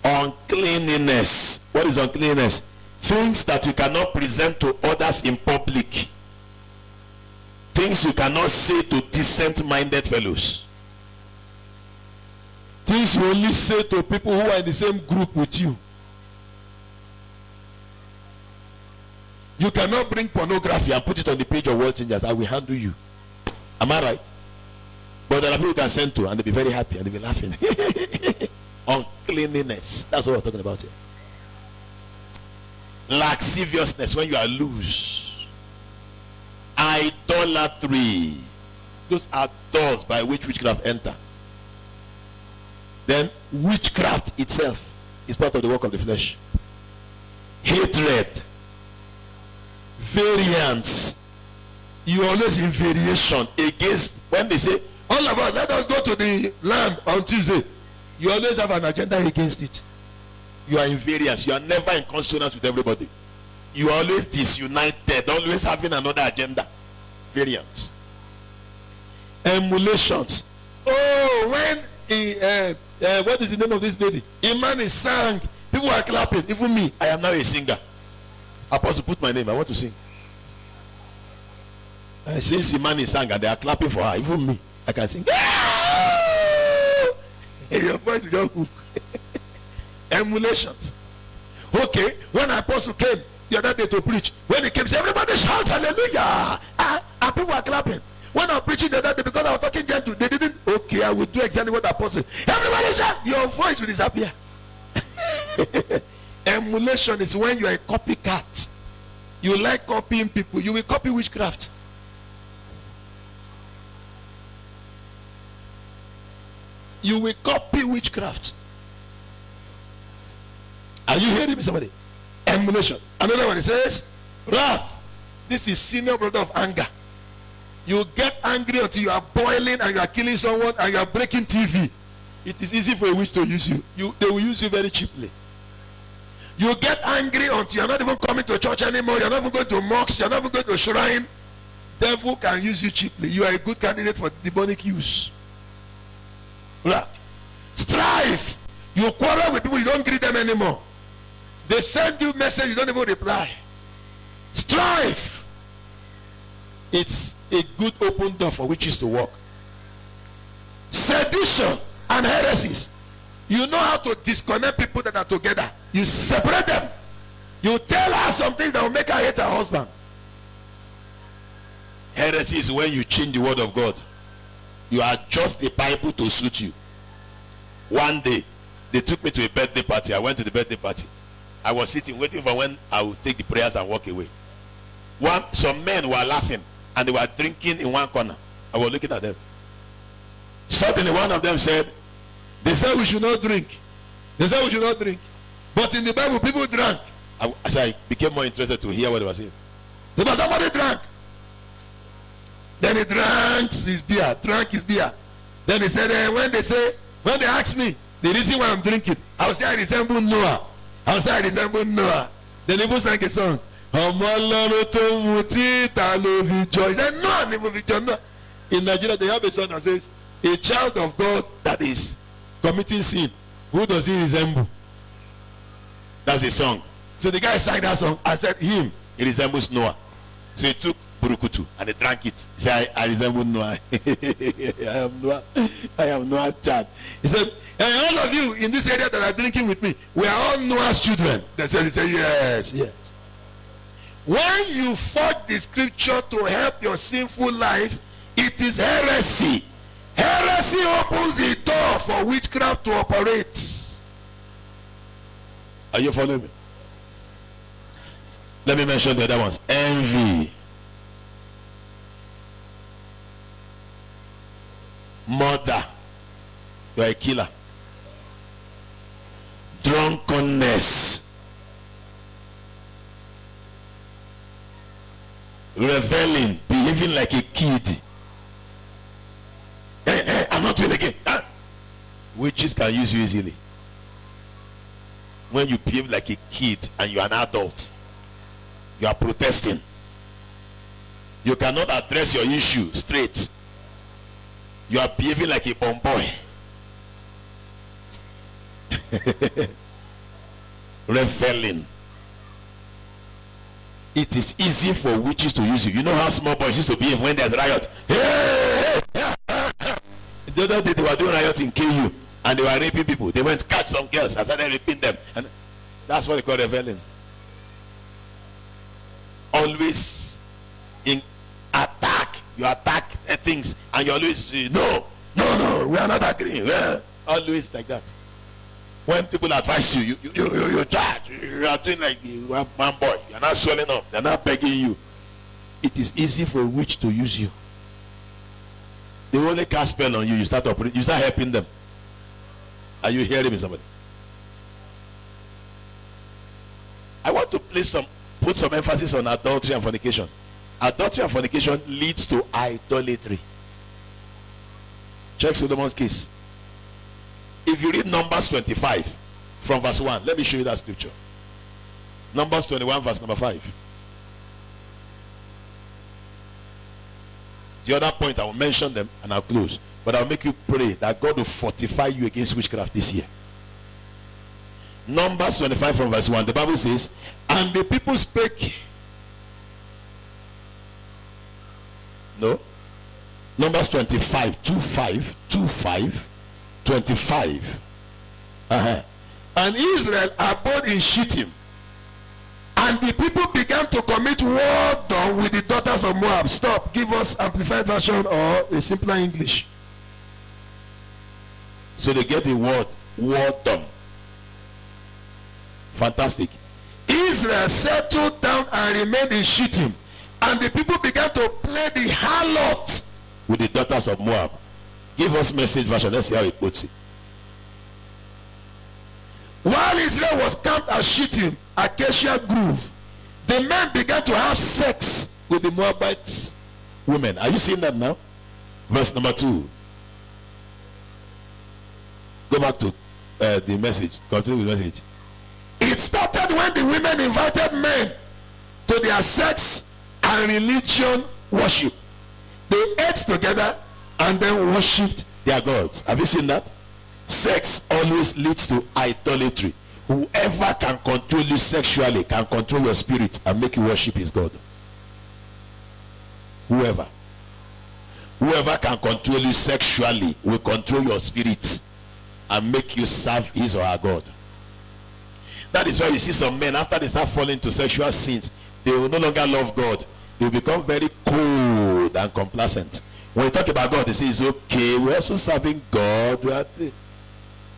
Uncleanliness. What is uncleanness? Things that you cannot present to others in public. Things you cannot say to decent-minded fellows. Things you only say to people who are in the same group with you. You cannot bring pornography and put it on the page of World Changers. I will handle you. Am I right? But there are people you can send to and they'll be very happy and they'll be laughing. Uncleanliness. That's what we're talking about here. Lasciviousness, when you are loose. Idolatry. Those are doors by which witchcraft enter. Then witchcraft itself is part of the work of the flesh. Hatred. Variance. You always in variation against, when they say, all about, let us go to the land on Tuesday. You always have an agenda against it. You are in variance. You are never in consonance with everybody. You are always disunited, always having another agenda. Variance. Emulations. Oh, when what is the name of this lady? Imani sang. People are clapping. Even me, I am now a singer. Apostle, put my name. I want to sing. Since Imani sang and they are clapping for her, even me, I can sing. Your voice will just hook. Emulations. Okay, when Apostle came the other day to preach, when he came, say, everybody shout hallelujah. And people are clapping. When I'm preaching the other day, because I was talking gentle, they didn't. Okay, I will do exactly what the apostle. Everybody shout. Your voice will disappear. Emulation is when you are a copycat. You like copying people. You will copy witchcraft. You will copy witchcraft. Are you hearing me, somebody? Emulation. Another one, it says, wrath. This is senior brother of anger. You get angry until you are boiling and you are killing someone and you are breaking TV. It is easy for a witch to use you. They will use you very cheaply. You get angry until you are not even coming to church anymore. You are not even going to mosque. You are not even going to shrine. Devil can use you cheaply. You are a good candidate for demonic use. Strife. You quarrel with people, you don't greet them anymore. They send you message, you don't even reply. Strife. It's a good open door for witches to work. Sedition and heresies. You know how to disconnect people that are together. You separate them. You tell her some things that will make her hate her husband. Heresy is when you change the word of God. You adjust the Bible to suit you. One day, they took me to a birthday party. I went to the birthday party. I was sitting waiting for when I would take the prayers and walk away. Some men were laughing and they were drinking in one corner. I was looking at them. Suddenly one of them said, they said we should not drink. They said we should not drink. But in the Bible, people drank. So I became more interested to hear what they were saying. So somebody drank. Then he drank his beer. Then he said, when they ask me the reason why I'm drinking, I will say I resemble Noah. Then he sang a song. He said, no. In Nigeria, they have a song that says, a child of God that is committing sin, who does he resemble? That's a song. So the guy sang that song. I said, him. It resembles Noah. So he took burukutu and he drank it. He said, I resemble Noah. I am Noah's child. He said, all of you in this area that are drinking with me, we are all Noah's children. He said, yes, yes. When you forge the scripture to help your sinful life, it is heresy. Heresy opens the door for witchcraft to operate. Are you following me? Let me mention the other ones. Envy. Murder. You are a killer. Drunkenness. Reveling. Behaving like a kid. Hey, I'm not doing it again. Huh? Witches can use you easily. When you behave like a kid and you are an adult, you are protesting. You cannot address your issue straight. You are behaving like a bomb boy. Reveling. It is easy for witches to use you. You know how small boys used to behave when there's riot. The other day they were doing riot in KU and they were raping people. They went to catch some girls and started raping them. And that's what they call reveling. Always in attack. You attack things and you always say, no, we are not agreeing. Always like that. When people advise you, you charge. You are doing like one boy. You are not swelling up. They are not begging you. It is easy for a witch to use you. They only cast spell on you. You start operating. You start helping them. Are you hearing me, somebody? I want to put some emphasis on adultery and fornication. Adultery and fornication leads to idolatry. Check Solomon's case. If you read Numbers 25 from verse 1, let me show you that scripture. Numbers 21 verse number 5. The other point, I will mention them and I'll close. But I'll make you pray that God will fortify you against witchcraft this year. Numbers 25 from verse 1. The Bible says, and the people spake. No. Numbers 25, 25. And Israel abode in Shittim. And the people began to commit whoredom with the daughters of Moab. Stop. Give us amplified version or a simpler English. So they get the word whoredom. Fantastic. Israel settled down and remained in Shittim. And the people began to play the harlot with the daughters of Moab. Give us Message version. Let's see how it puts it. While Israel was camped at Shittim, Acacia Grove, the men began to have sex with the Moabite women. Are you seeing that now? Verse number 2. Go back to the message. Continue with the message. It started when the women invited men to their sex and religion worship. They ate together and then worshipped their gods. Have you seen that? Sex always leads to idolatry. Whoever can control you sexually can control your spirit and make you worship his God. Whoever can control you sexually will control your spirit and make you serve his or her God. That is why you see some men, after they start falling into sexual sins, they will no longer love God. They will become very cold and complacent. When you talk about God, they say it's okay, we're also serving God.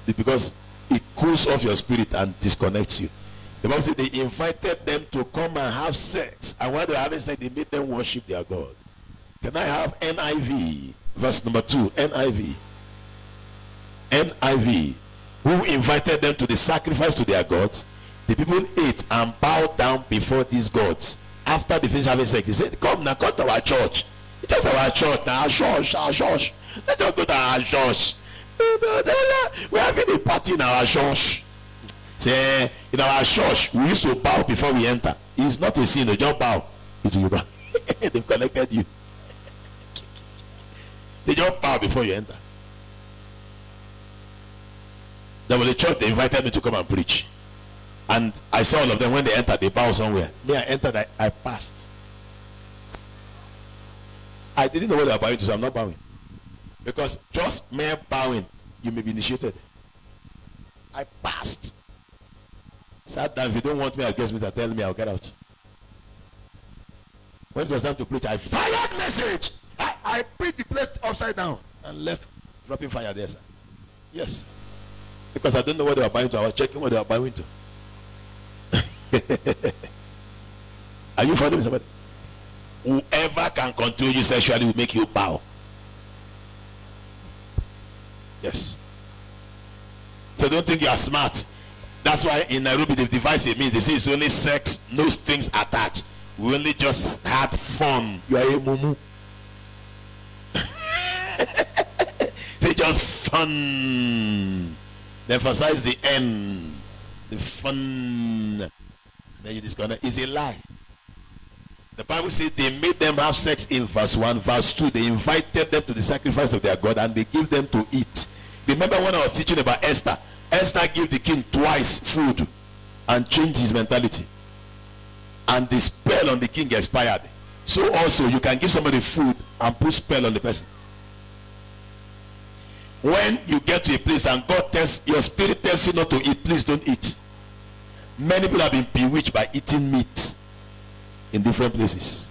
Because it cools off your spirit and disconnects you. The Bible says they invited them to come and have sex. And while they were having sex, they made them worship their God. Can I have NIV? Verse number 2, NIV. NIV. Who invited them to the sacrifice to their gods? The people ate and bowed down before these gods. After they finished having sex, they said, come now, come to our church. It's just our church now, our church. Let's just go to our church. We're having a party in our church. Say, in our church, we used to bow before we enter. It's not a sin, just bow. They've collected you. They just bow before you enter. There was a church, they invited me to come and preach. And I saw all of them when they entered, they bow somewhere. Me, I entered, I passed. I didn't know what they were bowing to, so I'm not bowing. Because just mere bowing, you may be initiated. I passed. Sat down. If you don't want me as guest minister, tell me, I'll get out. When it was time to preach, I fired message. I preached the place upside down and left dropping fire there, sir. Yes. Because I don't know what they were bowing to. I was checking what they were bowing to. Are you following somebody? Whoever can control you sexually will make you bow. Yes. So don't think you are smart. That's why in Nairobi the device it means they say it's only sex, no strings attached. We only just had fun. You are a mumu. Say just fun. They emphasize the end. The fun. Then you disconnect. It's a lie. The Bible says they made them have sex in verse 1. Verse 2, they invited them to the sacrifice of their God and they gave them to eat. Remember when I was teaching about Esther? Esther gave the king twice food and changed his mentality. And the spell on the king expired. So also you can give somebody food and put spell on the person. When you get to a place and God tells, your spirit tells you not to eat, please don't eat. Many people have been bewitched by eating meat in different places.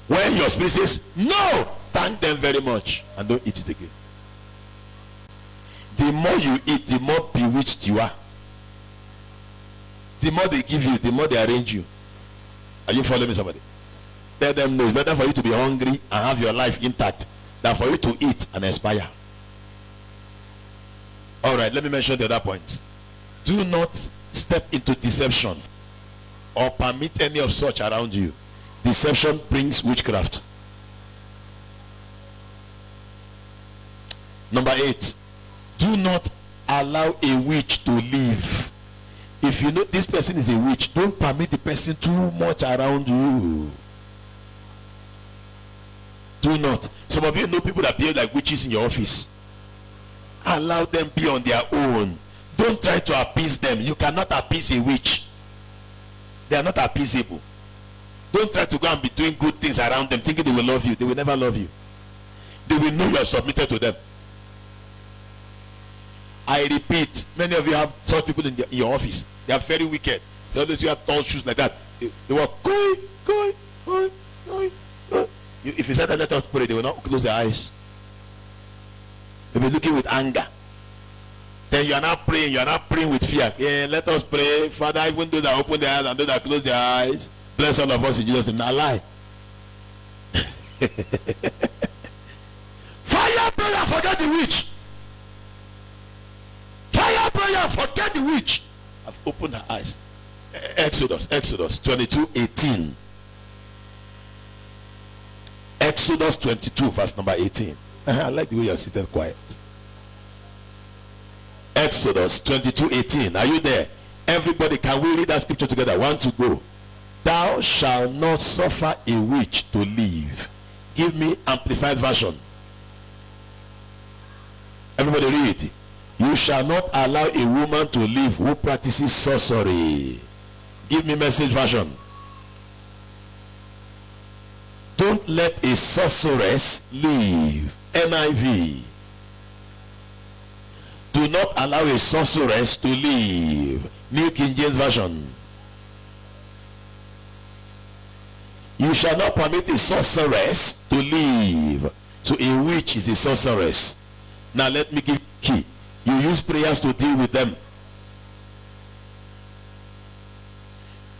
When your spirit says no, thank them very much and don't eat it again. The more you eat, the more bewitched you are. The more they give you, the more they arrange you. Are you following me, somebody? Tell them no, it's better for you to be hungry and have your life intact than for you to eat and expire. All right, let me mention the other points. Do not step into deception or permit any of such around you. Deception brings witchcraft. Number 8, do not allow a witch to live. If you know this person is a witch, don't permit the person too much around you. Do not. Some of you know people that behave like witches in your office. Allow them be on their own. Don't try to appease them. You cannot appease a witch. They are not appeasable. Don't try to go and be doing good things around them thinking they will love you. They will never love you. They will know you are submitted to them. I repeat, many of you have such people in your office. They are very wicked. They always wear tall shoes like that. They walk, going. If you said let us pray, they will not close their eyes. They will be looking with anger. Then you are not praying with fear. Yeah, let us pray. Father, even those that open their eyes and those that close their eyes, bless all of us in Jesus' name. Now lie. Fire prayer, forget the witch. Fire prayer, forget the witch. I've opened her eyes. Exodus 22:18. Exodus 22 verse number 18. I like the way you're seated quiet. Exodus 22:18. Are you there? Everybody, can we read that scripture together? 1, 2, go. Thou shalt not suffer a witch to live. Give me amplified version. Everybody read. You shall not allow a woman to live who practices sorcery. Give me message version. Don't let a sorceress live. NIV. Do not allow a sorceress to live. New King James Version. You shall not permit a sorceress to live. So a witch is a sorceress. Now let me give you a key. You use prayers to deal with them.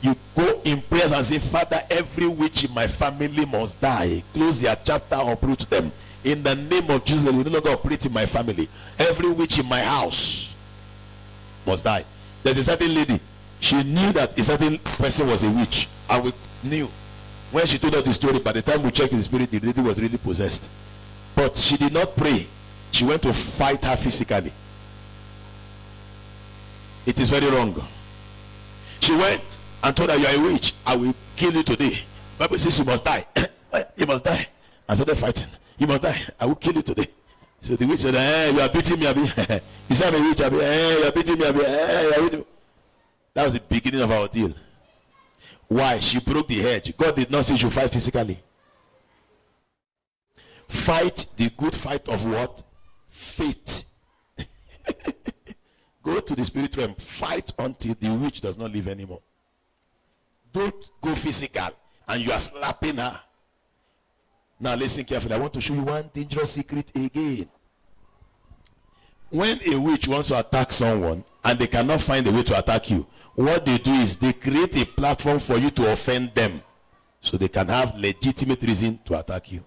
You go in prayers and say, Father, every witch in my family must die. Close their chapter, uproot them. In the name of Jesus, we no longer operate in my family. Every witch in my house must die. There's a certain lady. She knew that a certain person was a witch. And we knew. When she told us the story, by the time we checked in the spirit, the lady was really possessed. But she did not pray. She went to fight her physically. It is very wrong. She went and told her, you are a witch. I will kill you today. The Bible says you must die. You must die. And started fighting. You must die. I will kill you today. So the witch said, you are beating me, Abi. He said, I'm a witch, Abi. You are beating me, Abi. You are beating me. That was the beginning of our deal. Why? She broke the hedge. God did not say you fight physically. Fight the good fight of what? Faith. Go to the spirit realm. Fight until the witch does not live anymore. Don't go physical and you are slapping her. Now listen carefully. I want to show you one dangerous secret again. When a witch wants to attack someone and they cannot find a way to attack you, what they do is they create a platform for you to offend them so they can have legitimate reason to attack you.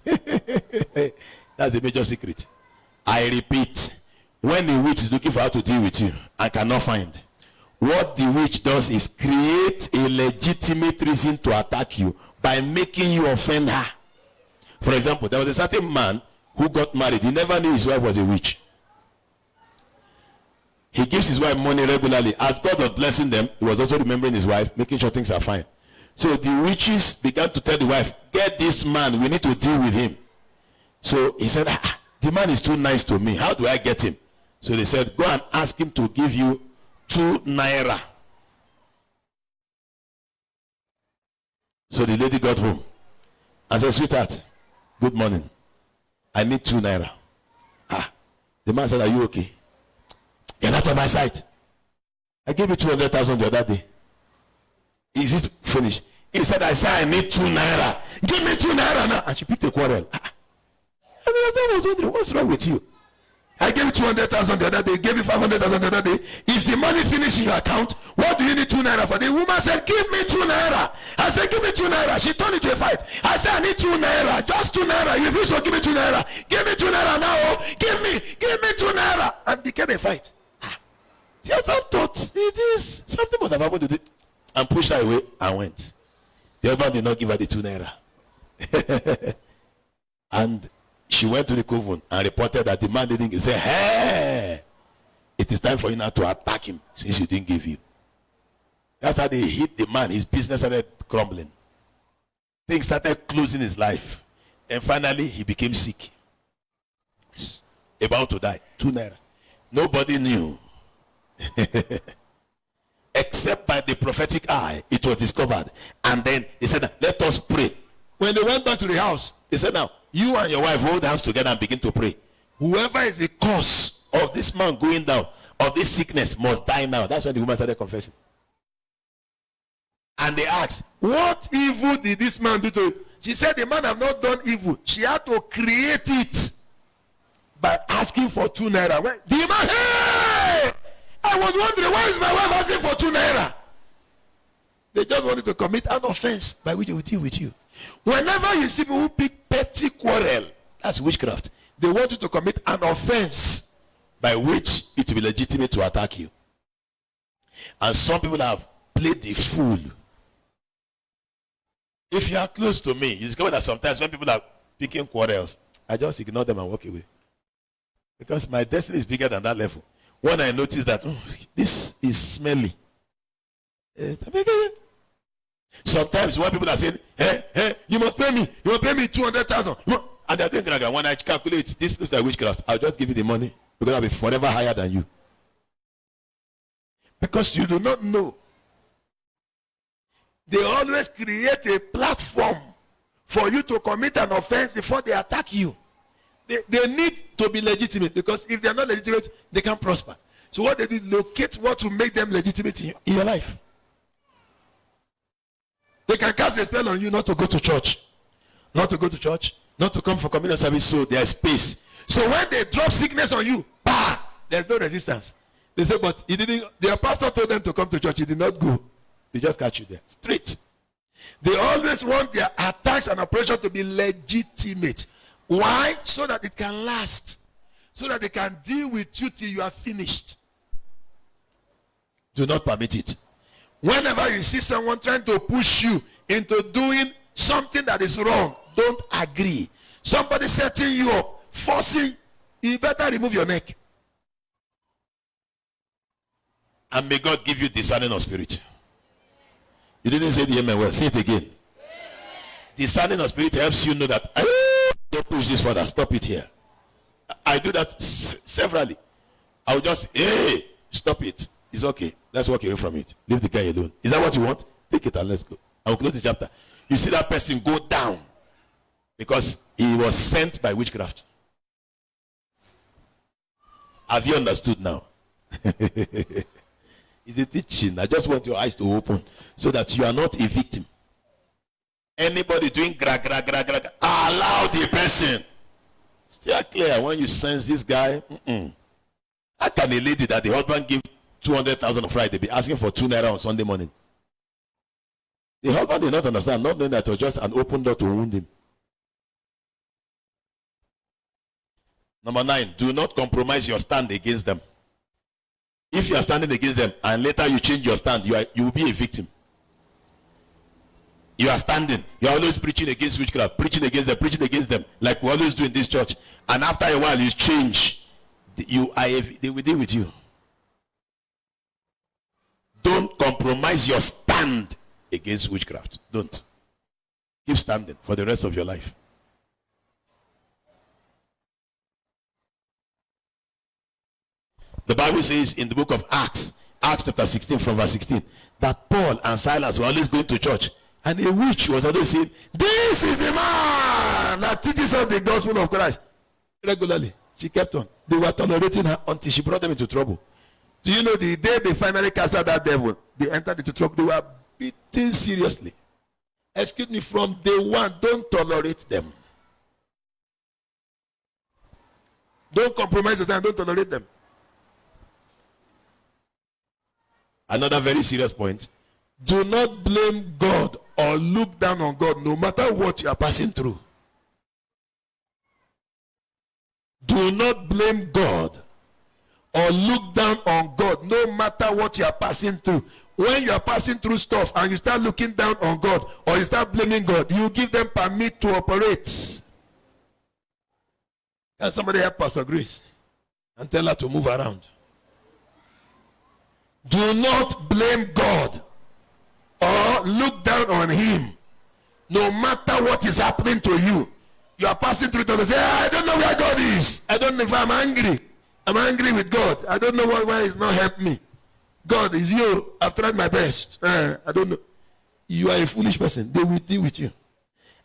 That's the major secret. I repeat, when a witch is looking for how to deal with you and cannot find, what the witch does is create a legitimate reason to attack you by making you offend her. For example, there was a certain man who got married. He never knew his wife was a witch. He gives his wife money regularly. As God was blessing them, he was also remembering his wife, making sure things are fine. So the witches began to tell the wife, get this man, we need to deal with him. So he said, the man is too nice to me. How do I get him? So they said, go and ask him to give you 2 naira. So the lady got home and said, sweetheart, good morning. I need 2 naira. The man said, are you okay? You're not on my side. I gave you 200,000 the other day. Is it finished? He said, I said I need 2 naira. Give me 2 naira now. And she picked a quarrel. And I was wondering, what's wrong with you? I gave you 200,000 the other day. Gave you 500,000 the other day. Is the money finished in your account? What do you need 2 naira for? The woman said, give me 2 naira. I said, give me 2 naira. She turned it to a fight. I said, I need 2 naira. Just 2 naira. You refuse to give me 2 naira. Give me 2 naira now. Give me 2 naira. And became a fight. The husband thought, it is something must have happened to it, and pushed her away and went. The husband did not give her the 2 naira. And she went to the coven and reported that the man didn't give. Say, hey, it is time for you now to attack him since he didn't give you. That's how they hit the man. His business started crumbling. Things started closing his life. And finally, he became sick. About to die. 2 naira. Nobody knew. Except by the prophetic eye, it was discovered. And then he said, let us pray. When they went back to the house, he said, now, you and your wife hold hands together and begin to pray. Whoever is the cause of this man going down, of this sickness, must die now. That's when the woman started confessing. And they asked, what evil did this man do to you? She said, the man have not done evil. She had to create it by asking for 2 naira. The man, hey! I was wondering, why is my wife asking for 2 naira? They just wanted to commit an offense by which they will deal with you. Whenever you see people who pick petty quarrel, that's witchcraft. They want you to commit an offense by which it will be legitimate to attack you. And some people have played the fool. If you are close to me, you discover that sometimes when people are picking quarrels, I just ignore them and walk away. Because my destiny is bigger than that level. When I notice that this is smelly, sometimes when people are saying, hey, you must pay me 200,000, and they're doing, when I calculate this looks like witchcraft, I'll just give you the money because I'll be forever higher than you. Because you do not know. They always create a platform for you to commit an offense before they attack you. They need to be legitimate, because if they are not legitimate, they can't prosper. So what they do, locate what will make them legitimate in your life. They can cast a spell on you not to go to church. Not to go to church, not to come for communion service, so there's space. So when they drop sickness on you, there's no resistance. They say, but he didn't, their pastor told them to come to church, he did not go. They just catch you there, straight. They always want their attacks and operations to be legitimate. Why? So that it can last. So that they can deal with you till you are finished. Do not permit it. Whenever you see someone trying to push you into doing something that is wrong, don't agree. Somebody setting you up, forcing, you better remove your neck. And may God give you discerning of spirit. You didn't say the amen well. Say it again. Amen. Discerning of spirit helps you know that, don't push this further. Stop it here. I do that severally. I will just, hey, stop it. It's okay. Let's walk away from it. Leave the guy alone. Is that what you want? Take it and let's go. I will close the chapter. You see that person go down because he was sent by witchcraft. Have you understood now? It's a teaching. I just want your eyes to open so that you are not a victim. Anybody doing gra, allow the person. Stay clear when you sense this guy. How can a lady that the husband give 200,000 on Friday be asking for 2 naira on Sunday morning? The husband did not understand, not knowing that it was just an open door to wound him. Number 9, do not compromise your stand against them. If you are standing against them and later you change your stand, you will be a victim. You are standing, you are always preaching against witchcraft, preaching against them, like we always do in this church. And after a while, you change. They will deal with you. Don't compromise your stand against witchcraft. Don't. Keep standing for the rest of your life. The Bible says in the book of Acts chapter 16 from verse 16, that Paul and Silas were always going to church, and a witch was always saying, this is the man that teaches us the gospel of Christ. Regularly, she kept on. They were tolerating her until she brought them into trouble. Do you know the day they finally cast out that devil, they entered into trouble. They were beaten seriously. Excuse me, from day one, don't tolerate them. Don't compromise them, don't tolerate them. Another very serious point. Do not blame God or look down on God no matter what you are passing through. Do not blame God or look down on God no matter what you are passing through. When you are passing through stuff and you start looking down on God or you start blaming God, you give them permit to operate. Can somebody help Pastor Grace and tell her to move around? Do not blame God or look down on him no matter what is happening to you. You are passing through it and say, I don't know where God is. I don't know if I'm angry. I'm angry with God. I don't know why he's not helped me. God, is you. I've tried my best. I don't know. You are a foolish person. They will deal with you.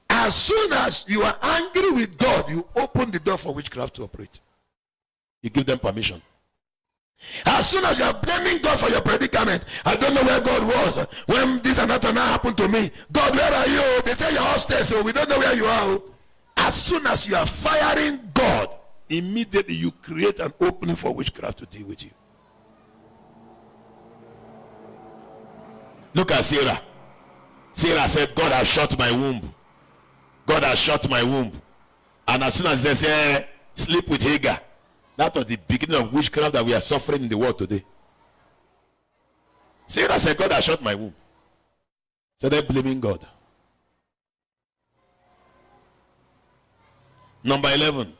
As soon as you are angry with God, you open the door for witchcraft to operate. You give them permission. As soon as you are blaming God for your predicament, I don't know where God was when this and that happened to me. God, where are you? They say you're upstairs, so we don't know where you are. As soon as you are firing God, immediately you create an opening for witchcraft to deal with you. Look at Sarah. Sarah said, God has shut my womb. God has shut my womb. And as soon as they say, sleep with Hagar, that was the beginning of witchcraft that we are suffering in the world today. Sarah said, God has shut my womb. So they're blaming God. Number 11.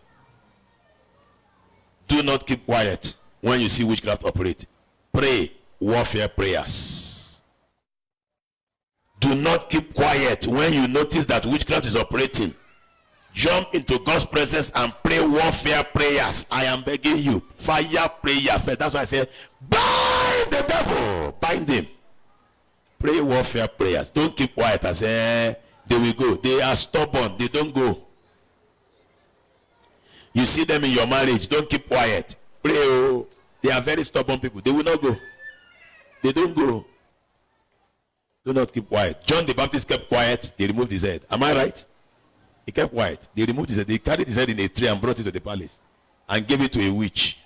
Do not keep quiet when you see witchcraft operate. Pray warfare prayers. Do not keep quiet when you notice that witchcraft is operating. Jump into God's presence and pray warfare prayers. I am begging you. Fire prayer first. That's why I say, bind the devil. Bind him. Pray warfare prayers. Don't keep quiet and say, they will go. They are stubborn. They don't go. You see them in your marriage. Don't keep quiet. Pray. Oh. They are very stubborn people. They will not go. They don't go. Do not keep quiet. John the Baptist kept quiet. They removed his head. Am I right? He kept quiet. They removed his head. They carried his head in a tree and brought it to the palace and gave it to a witch.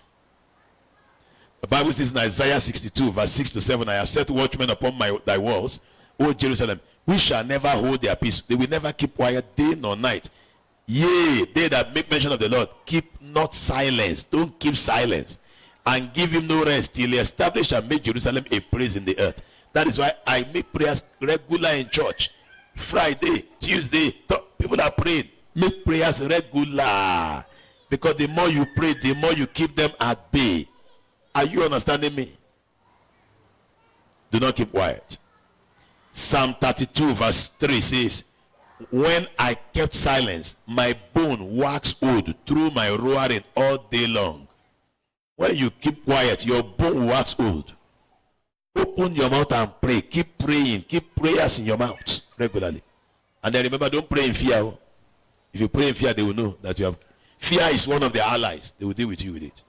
The Bible says in Isaiah 62 verse 6 to 7, I have set watchmen upon thy walls, O Jerusalem, which shall never hold their peace. They will never keep quiet day nor night. Yea, they that make mention of the Lord, keep not silence. Don't keep silence. And give him no rest till he establish and make Jerusalem a praise in the earth. That is why I make prayers regular in church. Friday, Tuesday, people are praying. Make prayers regular. Because the more you pray, the more you keep them at bay. Are you understanding me? Do not keep quiet. Psalm 32 verse 3 says, when I kept silence, my bone waxed old through my roaring all day long. When you keep quiet, your bone wax old. Open your mouth and pray. Keep praying. Keep prayers in your mouth regularly. And then remember, don't pray in fear. If you pray in fear, they will know that you have. Fear is one of their allies. They will deal with you with it.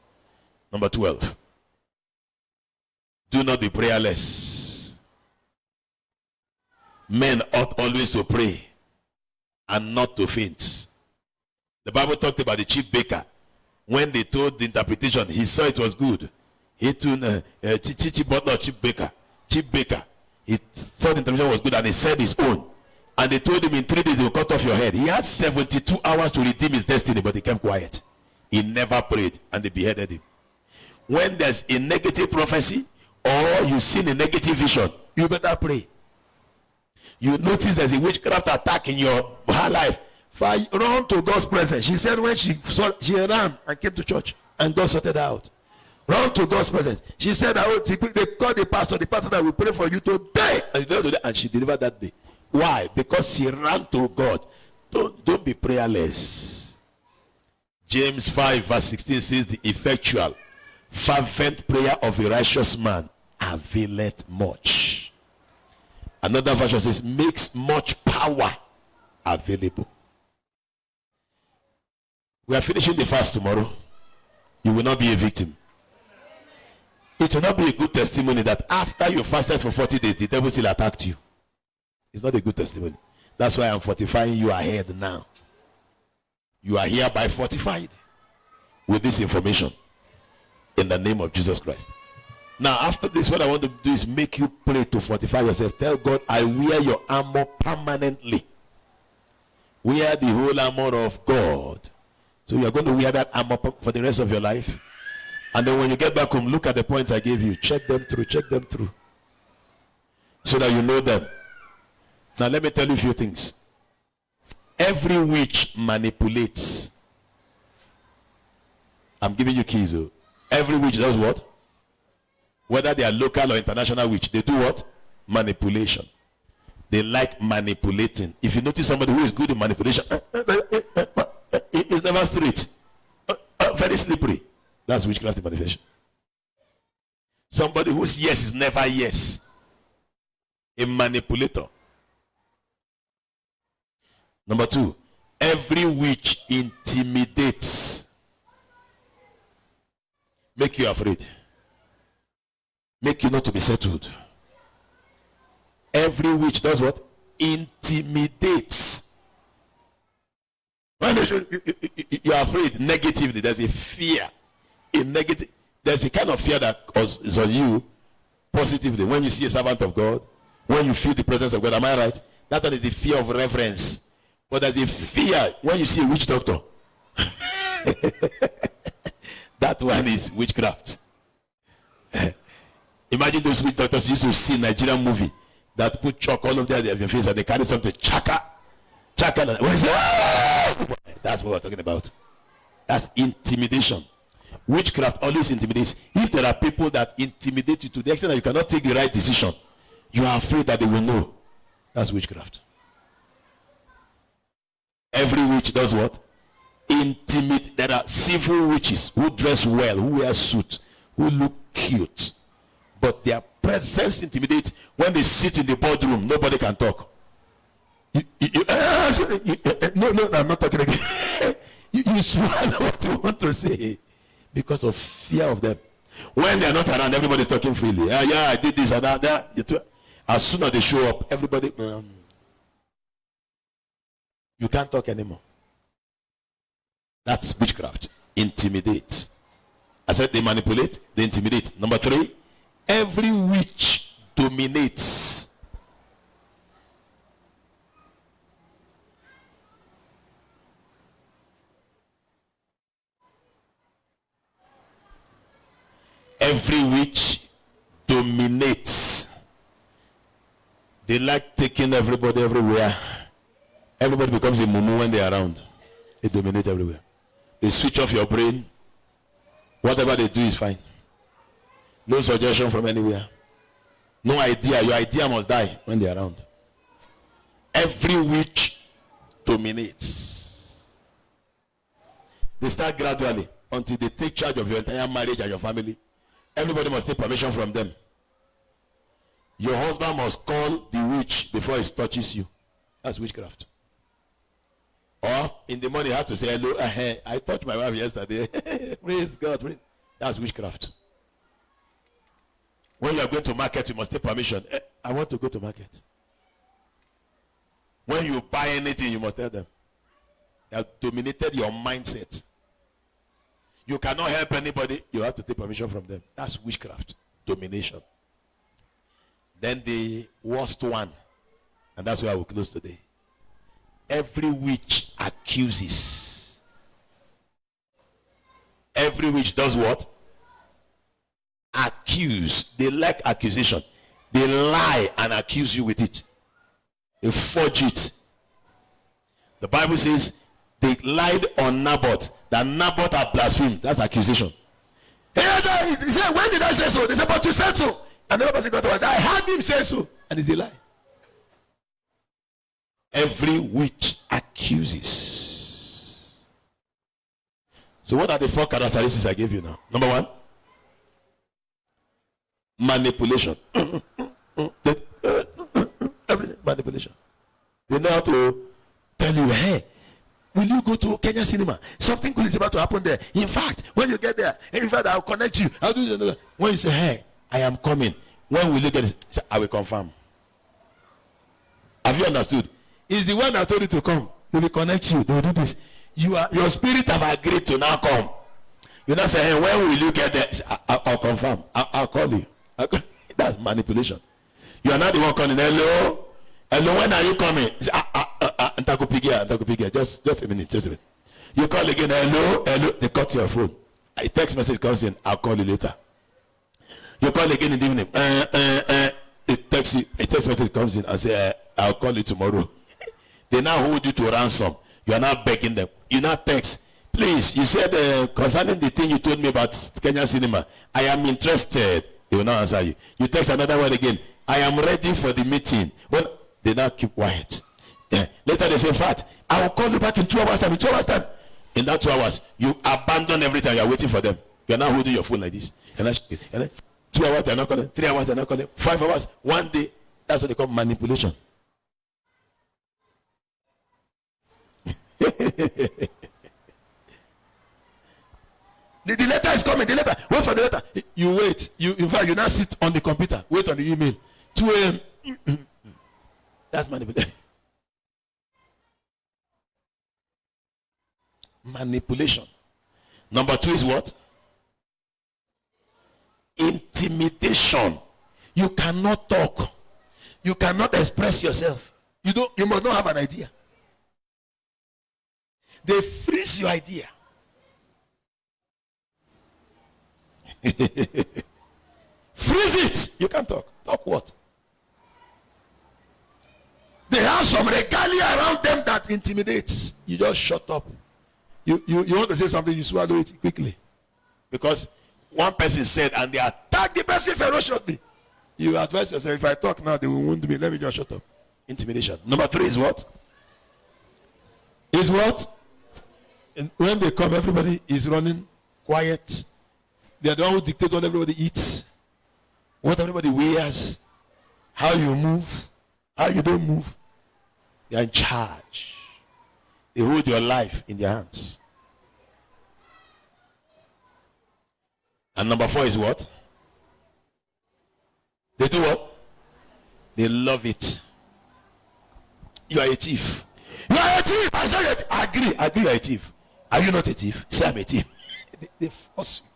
Number 12. Do not be prayerless. Men ought always to pray and not to faint. The Bible talked about the chief baker. When they told the interpretation, he saw it was good. He told chief baker. He saw the interpretation was good and he said his own. And they told him in 3 days they will cut off your head. He had 72 hours to redeem his destiny, but he kept quiet. He never prayed and they beheaded him. When there's a negative prophecy or you've seen a negative vision, you better pray. You notice there's a witchcraft attack in your life. Run to God's presence. She said when she ran and came to church and God sorted her out. Run to God's presence. She said, they called the pastor that will pray for you today. And she delivered that day. Why? Because she ran to God. Don't be prayerless. James 5 verse 16 says the effectual, fervent prayer of a righteous man availeth much. Another version says makes much power available. We are finishing the fast tomorrow. You will not be a victim. It will not be a good testimony that after you fasted for 40 days, the devil still attacked you. It's not a good testimony. That's why I'm fortifying you ahead now. You are hereby fortified with this information in the name of Jesus Christ. Now, after this, what I want to do is make you pray to fortify yourself. Tell God, I wear your armor permanently. Wear the whole armor of God. So you are going to wear that armor for the rest of your life. And then when you get back home, look at the points I gave you. Check them through. So that you know them. Now let me tell you a few things. Every witch manipulates. I'm giving you keys. Every witch does what? Whether they are local or international witch, they do what? Manipulation. They like manipulating. If you notice somebody who is good in manipulation, it's never straight. Very slippery. That's witchcraft manipulation. Somebody whose yes is never yes. A manipulator. Number 2, every witch intimidates. Make you afraid. Make you not to be settled. Every witch does what? Intimidates. When you are afraid negatively, there's a fear. There's a kind of fear that is on you positively. When you see a servant of God, when you feel the presence of God, am I right? That one is the fear of reverence. But there's a fear when you see a witch doctor. That one is witchcraft. Imagine those witch doctors used to see in Nigerian movie that put chalk all over their face and they carry something chaka. That's what we're talking about. That's intimidation. Witchcraft always intimidates. If there are people that intimidate you to the extent that you cannot take the right decision, you are afraid that they will know. That's witchcraft. Every witch does what? Intimidate. There are civil witches who dress well, who wear suits, who look cute. But their presence intimidates. When they sit in the boardroom, nobody can talk. No, I'm not talking again. you swallow what you want to say because of fear of them. When they're not around, everybody's talking freely. Yeah, I did this and that. As soon as they show up, everybody, you can't talk anymore. That's witchcraft. Intimidate. I said they manipulate, they intimidate. Number 3, every witch dominates. Every witch dominates. They like taking everybody everywhere. Everybody becomes a mumu when they are around. They dominate everywhere. They switch off your brain. Whatever they do is fine. No suggestion from anywhere. No idea. Your idea must die when they are around. Every witch dominates. They start gradually until they take charge of your entire marriage and your family. Everybody must take permission from them. Your husband must call the witch before he touches you. That's witchcraft. Or in the morning you have to say, hello, I touched my wife yesterday. Praise God. Praise. That's witchcraft. When you are going to market, you must take permission. I want to go to market. When you buy anything, you must tell them. They have dominated your mindset. You cannot help anybody. You have to take permission from them. That's witchcraft. Domination. Then the worst one, and that's where I will close today. Every witch accuses. Every witch does what? Accuse. They like accusation. They lie and accuse you with it. They forge it. The Bible says they lied on Naboth, that Naboth had blasphemed. That's accusation. He said, when did I say so? They said, but you said so. And the person got to us, I heard him say so. And it's a lie. Every witch accuses. So what are the 4 characteristics I gave you now? Number 1, manipulation. Everything, manipulation. They know how to tell you, hey, will you go to Kenya Cinema? Something good is about to happen there. In fact, when you get there, in fact, I'll connect you. I'll do this. When you say, hey, I am coming, when will you get it? Say, I will confirm. Have you understood? It's the one that told you to come. They will connect you. They will do this. Your spirit have agreed to now come. You now say, hey, when will you get there? Say, I'll confirm. I'll call you. That's manipulation. You are not the one calling. Hello? Hello, when are you coming? Say, just a minute. You call again. Hello? They cut your phone. A text message comes in. I'll call you later. You call again in the evening. A text message comes in and say, I'll call you tomorrow. They now hold you to ransom. You are now begging them. You now text, please, you said concerning the thing you told me about Kenya Cinema, I am interested. They will not answer you. You text another one again, I am ready for the meeting. Well, they now keep quiet. Yeah. Later they say, in fact, I will call you back in 2 hours time. In 2 hours time. In that 2 hours, you abandon everything. You are waiting for them. You are now holding your phone like this. And then 2 hours they are not calling. 3 hours they are not calling. 5 hours. 1 day. That's what they call manipulation. The letter is coming. The letter. Wait for the letter. You wait. In fact, you now sit on the computer. Wait on the email. 2 a.m. That's manipulation. Manipulation. Number 2 is what? Intimidation. You cannot talk. You cannot express yourself. You must not have an idea. They freeze your idea. Freeze it. You can't talk. Talk what? They have some regalia around them that intimidates. You just shut up. You want to say something, you swallow it quickly. Because one person said, and they attack the person ferociously. You advise yourself, if I talk now, they will wound me. Let me just shut up. Intimidation. Number 3 is what? Is what? And when they come, everybody is running quiet. They are the one who dictate what everybody eats, what everybody wears, how you move, how you don't move. They are in charge. They hold your life in their hands. And number 4 is what? They do what? They love it. You are a thief. You are a thief. I say I agree. You are a thief. Are you not a thief? Say I'm a thief. They force you.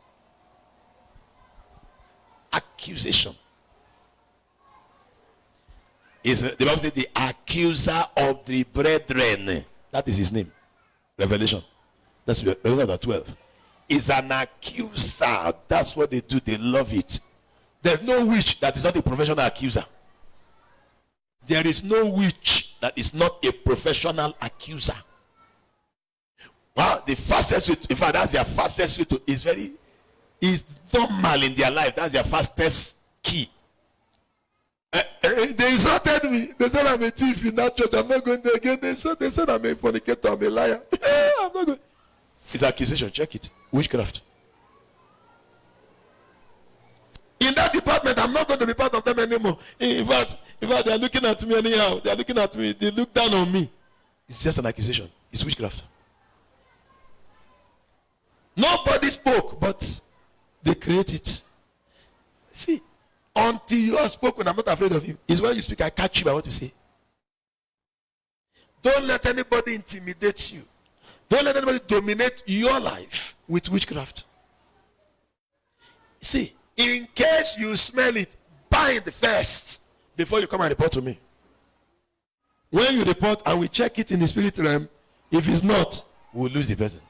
Accusation. The Bible says the accuser of the brethren. That is his name. Revelation. That's Revelation 12. Is an accuser. That's what they do. They love it. There's no witch that is not a professional accuser. There is no witch that is not a professional accuser. Well, the fastest way, in fact, that's their fastest way to, is normal in their life. That's their fastest key. They insulted me. They said I'm a thief in that church. I'm not going there again. They said I'm a fornicator. I'm a liar. I'm not going. It's accusation. Check it. Witchcraft. In that department, I'm not going to be part of them anymore. In fact, they are looking at me anyhow. They are looking at me. They look down on me. It's just an accusation. It's witchcraft. Nobody spoke, but they create it. See, until you are spoken, I'm not afraid of you. It's when you speak, I catch you by what you say. Don't let anybody intimidate you. Don't let anybody dominate your life with witchcraft. See, in case you smell it, bind first before you come and report to me. When you report and we check it in the spirit realm, if it's not, we'll lose the person.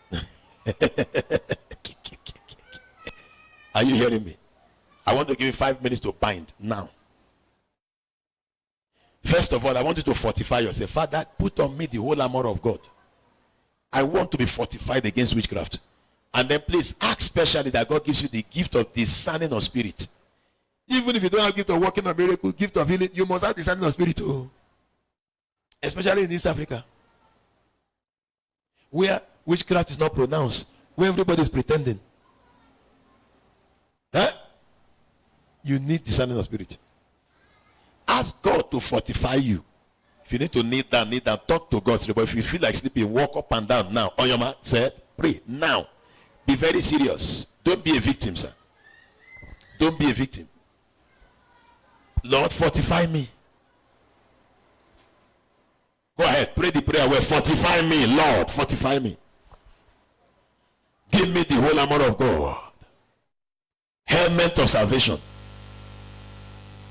Are you hearing me? I want to give you 5 minutes to bind now. First of all, I want you to fortify yourself. Father, put on me the whole armor of God. I want to be fortified against witchcraft. And then please ask specially that God gives you the gift of discerning of spirit. Even if you don't have gift of working a miracle, gift of healing, you must have discerning of spirit too. Especially in East Africa, where witchcraft is not pronounced, where everybody is pretending. You need discerning of spirit. Ask God to fortify you. If you need to kneel down, talk to God. But if you feel like sleeping, walk up and down now. On your mark, set, pray. Now, be very serious. Don't be a victim, sir. Don't be a victim. Lord, fortify me. Go ahead, pray the prayer where fortify me, Lord, fortify me. Give me the whole armor of God. Helmet of salvation.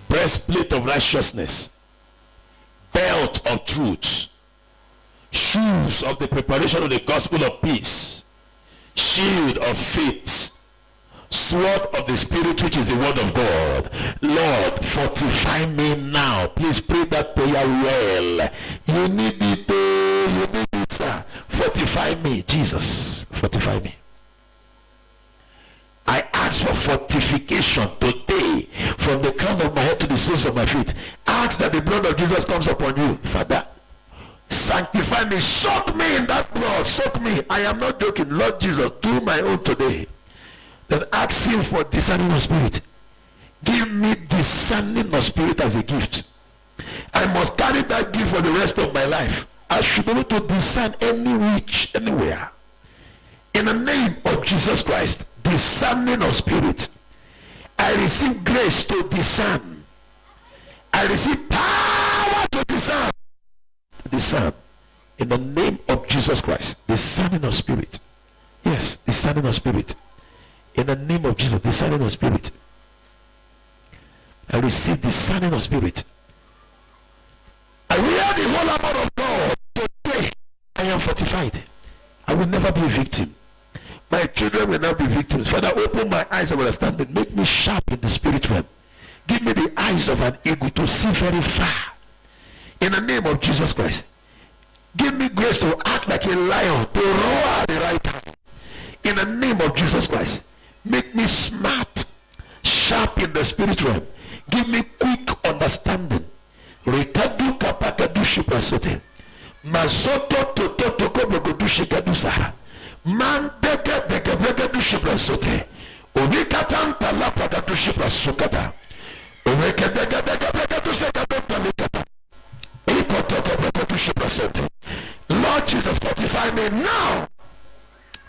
Breastplate of righteousness. Belt of truth. Shoes of the preparation of the gospel of peace. Shield of faith. Sword of the Spirit, which is the word of God. Lord, fortify me now. Please pray that prayer well. You need it, sir. Fortify me, Jesus. Fortify me. I ask for fortification today, from the crown of my head to the soles of my feet. Ask that the blood of Jesus comes upon you. Father, sanctify me. Soak me in that blood. Soak me. I am not joking. Lord Jesus, do my own today. Then ask him for discerning of spirit. Give me discerning of spirit as a gift. I must carry that gift for the rest of my life. I should be able to discern any witch anywhere. In the name of Jesus Christ, discerning of spirit. I receive grace to discern. I receive power to discern. Discern. In the name of Jesus Christ, discerning of spirit. Yes, discerning of spirit. In the name of Jesus, discerning of spirit. I receive discerning of spirit. I wear the whole armor of God. Today, I am fortified. I will never be a victim. My children will not be victims. Father, open my eyes of understanding. Make me sharp in the spirit realm. Give me the eyes of an eagle to see very far. In the name of Jesus Christ. Give me grace to act like a lion, to roar at the right time. In the name of Jesus Christ. Make me smart, sharp in the spirit realm. Give me quick understanding. Rekadu kapakadu shiprasote. Masoto toto kobogodu shikadusara. Man deke deke begadu shiprasote. Unikatan talapagadu shiprasukada. Uneke deke deke begadu sekadutalikata. Ikotoke begadu shiprasote. Lord Jesus, fortify me now.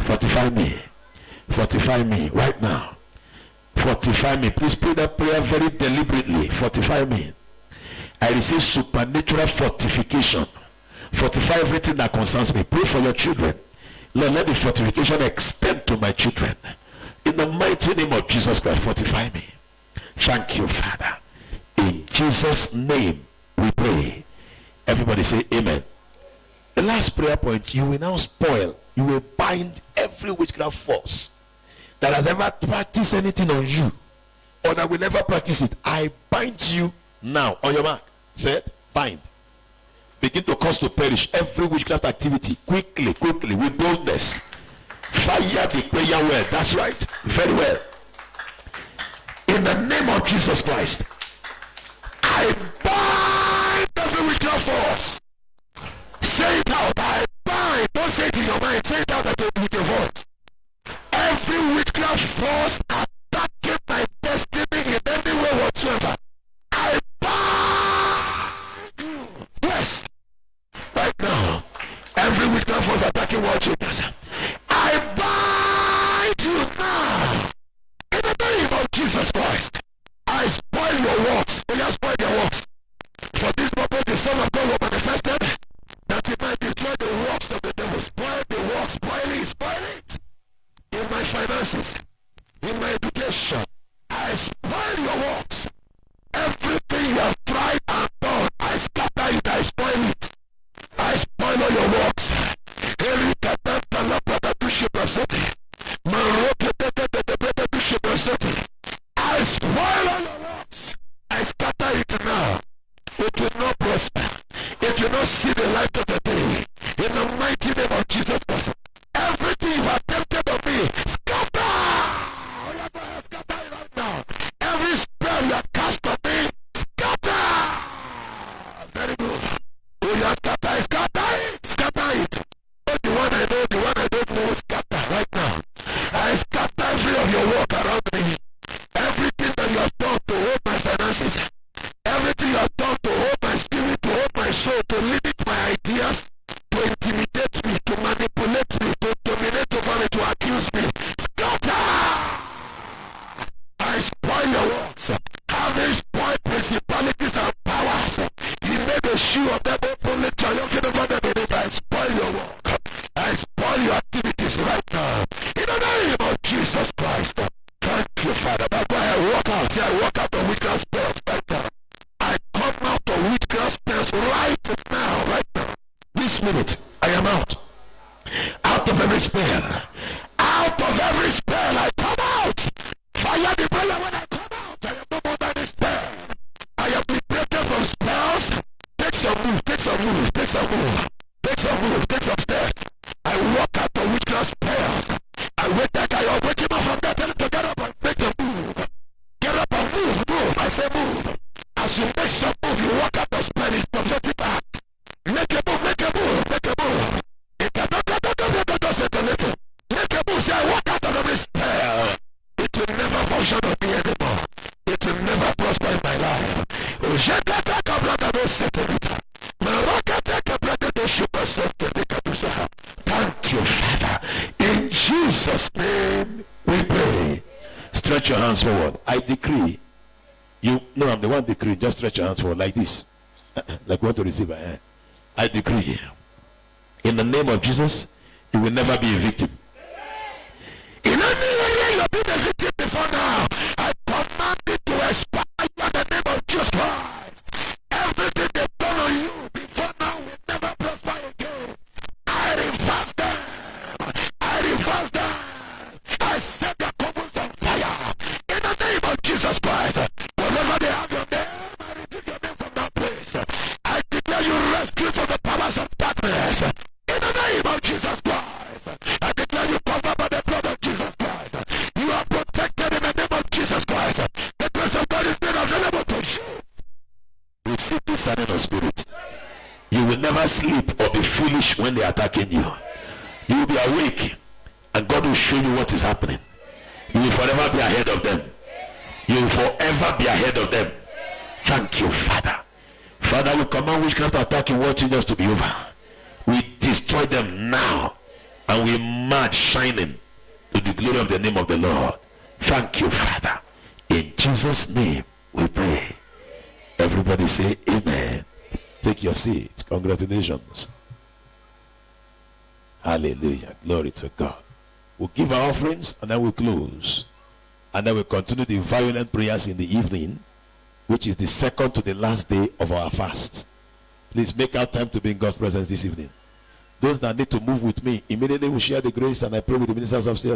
Fortify me. Fortify me right now. Fortify me. Please pray that prayer very deliberately. Fortify me. I receive supernatural fortification. Fortify everything that concerns me. Pray for your children. Lord, let the fortification extend to my children. In the mighty name of Jesus Christ, fortify me. Thank you, Father. In Jesus' name we pray. Everybody say amen. The last prayer point, you will now spoil. You will bind every witchcraft force that has ever practiced anything on you or that will never practice it. I bind you now. On your mark, set, bind. Begin to cause to perish every witchcraft activity quickly, with boldness. Fire the prayer word. That's right. Very well. In the name of Jesus Christ, I I bind every witchcraft force. Say it out. I bind. Don't say it in your mind. Say it out with your voice. Every witchcraft force attacking my destiny in any way whatsoever. I bind you. Yes. Right now. Every witchcraft force attacking what you do. I bind you now. In the name of Jesus Christ. I spoil your works. Will you spoil your works? For this purpose the Son of God was manifested, that he might destroy the works of the devil. Spoil the works, spoil it. In my finances, in my education, I spoil your works. Everything you have tried and done, I scatter it, I spoil it. I spoil all your works. I spoil all your works. I scatter it now. It will not prosper. It will not see the light of the day. In the mighty name of Jesus Christ. Everything you have attempted on me, scatter! Scatter it right now. Every spell you have cast on me, scatter! Very good. Oh, you have scatter it. Not the one I know, the one I don't know, scatter right now. I scatter every of your work around me. Everything that you have done to hold my finances, everything you have done to hold my spirit, to hold my soul, to limit my ideas, to intimidate me, to manipulate me, to dominate over me, to accuse me, scatter! I spoil your works. Having spoiled principalities and powers, he made a shoe of them openly triumphing over them. I spoil your work. I spoil your activities right now. In the name of Jesus Christ. Thank you, Father. That's why I walk out. See, I walk out of witchcraft spells right now. I come out of witchcraft spells right now. This minute, I am out. Out of every spell. Out of every spell, I come out. Fire the prayer when I come out. I am no more than a spell. I am liberated from spells. Take some move. Take some steps. I walk out of witchcraft spells. I wake that guy up, wake him up from there, tell him to get up and make a move. Get up and move. I say move. As you make some move, you walk out of spell. It's prophetic act. Make a move. Make a move. Make a move. Say I walk out of every spell. It will never function on me anymore. It will never prosper in my life. Thank you, Father. In Jesus' name we pray. Stretch your hands forward. I decree. I'm the one decree. Just stretch your hands forward like this. Like you want to receive a hand. I decree. In the name of Jesus, you will never be a victim. In any area you've been a victim before now, I command it to expire in the name of Jesus Christ. Everything they've done on you before now will never prosper again. I reverse them. I set their covers on fire. In the name of Jesus Christ. Wherever they have your name, I retrieve your name from that place. I declare you rescued from the powers of darkness. In the name of Jesus Christ. I declare you covered by the blood of Jesus Christ. You are protected in the name of Jesus Christ. The grace of God is made available to you. Receive this sign of spirit. You will never sleep or be foolish when they are attacking you. You will be awake and God will show you what is happening. You will forever be ahead of them. You will forever be ahead of them. Thank you, Father. Father, we command witchcraft attacking watching us to be over. We destroy them now and we march shining to the glory of the name of the Lord. Thank you, Father. In Jesus' name we pray. Everybody say amen. Take your seat. Congratulations. Hallelujah. Glory to God. We'll give our offerings and then we'll close. And then we'll continue the violent prayers in the evening, which is the second to the last day of our fast. Please make out time to be in God's presence this evening. Those that need to move with me, immediately we share the grace and I pray with the ministers upstairs.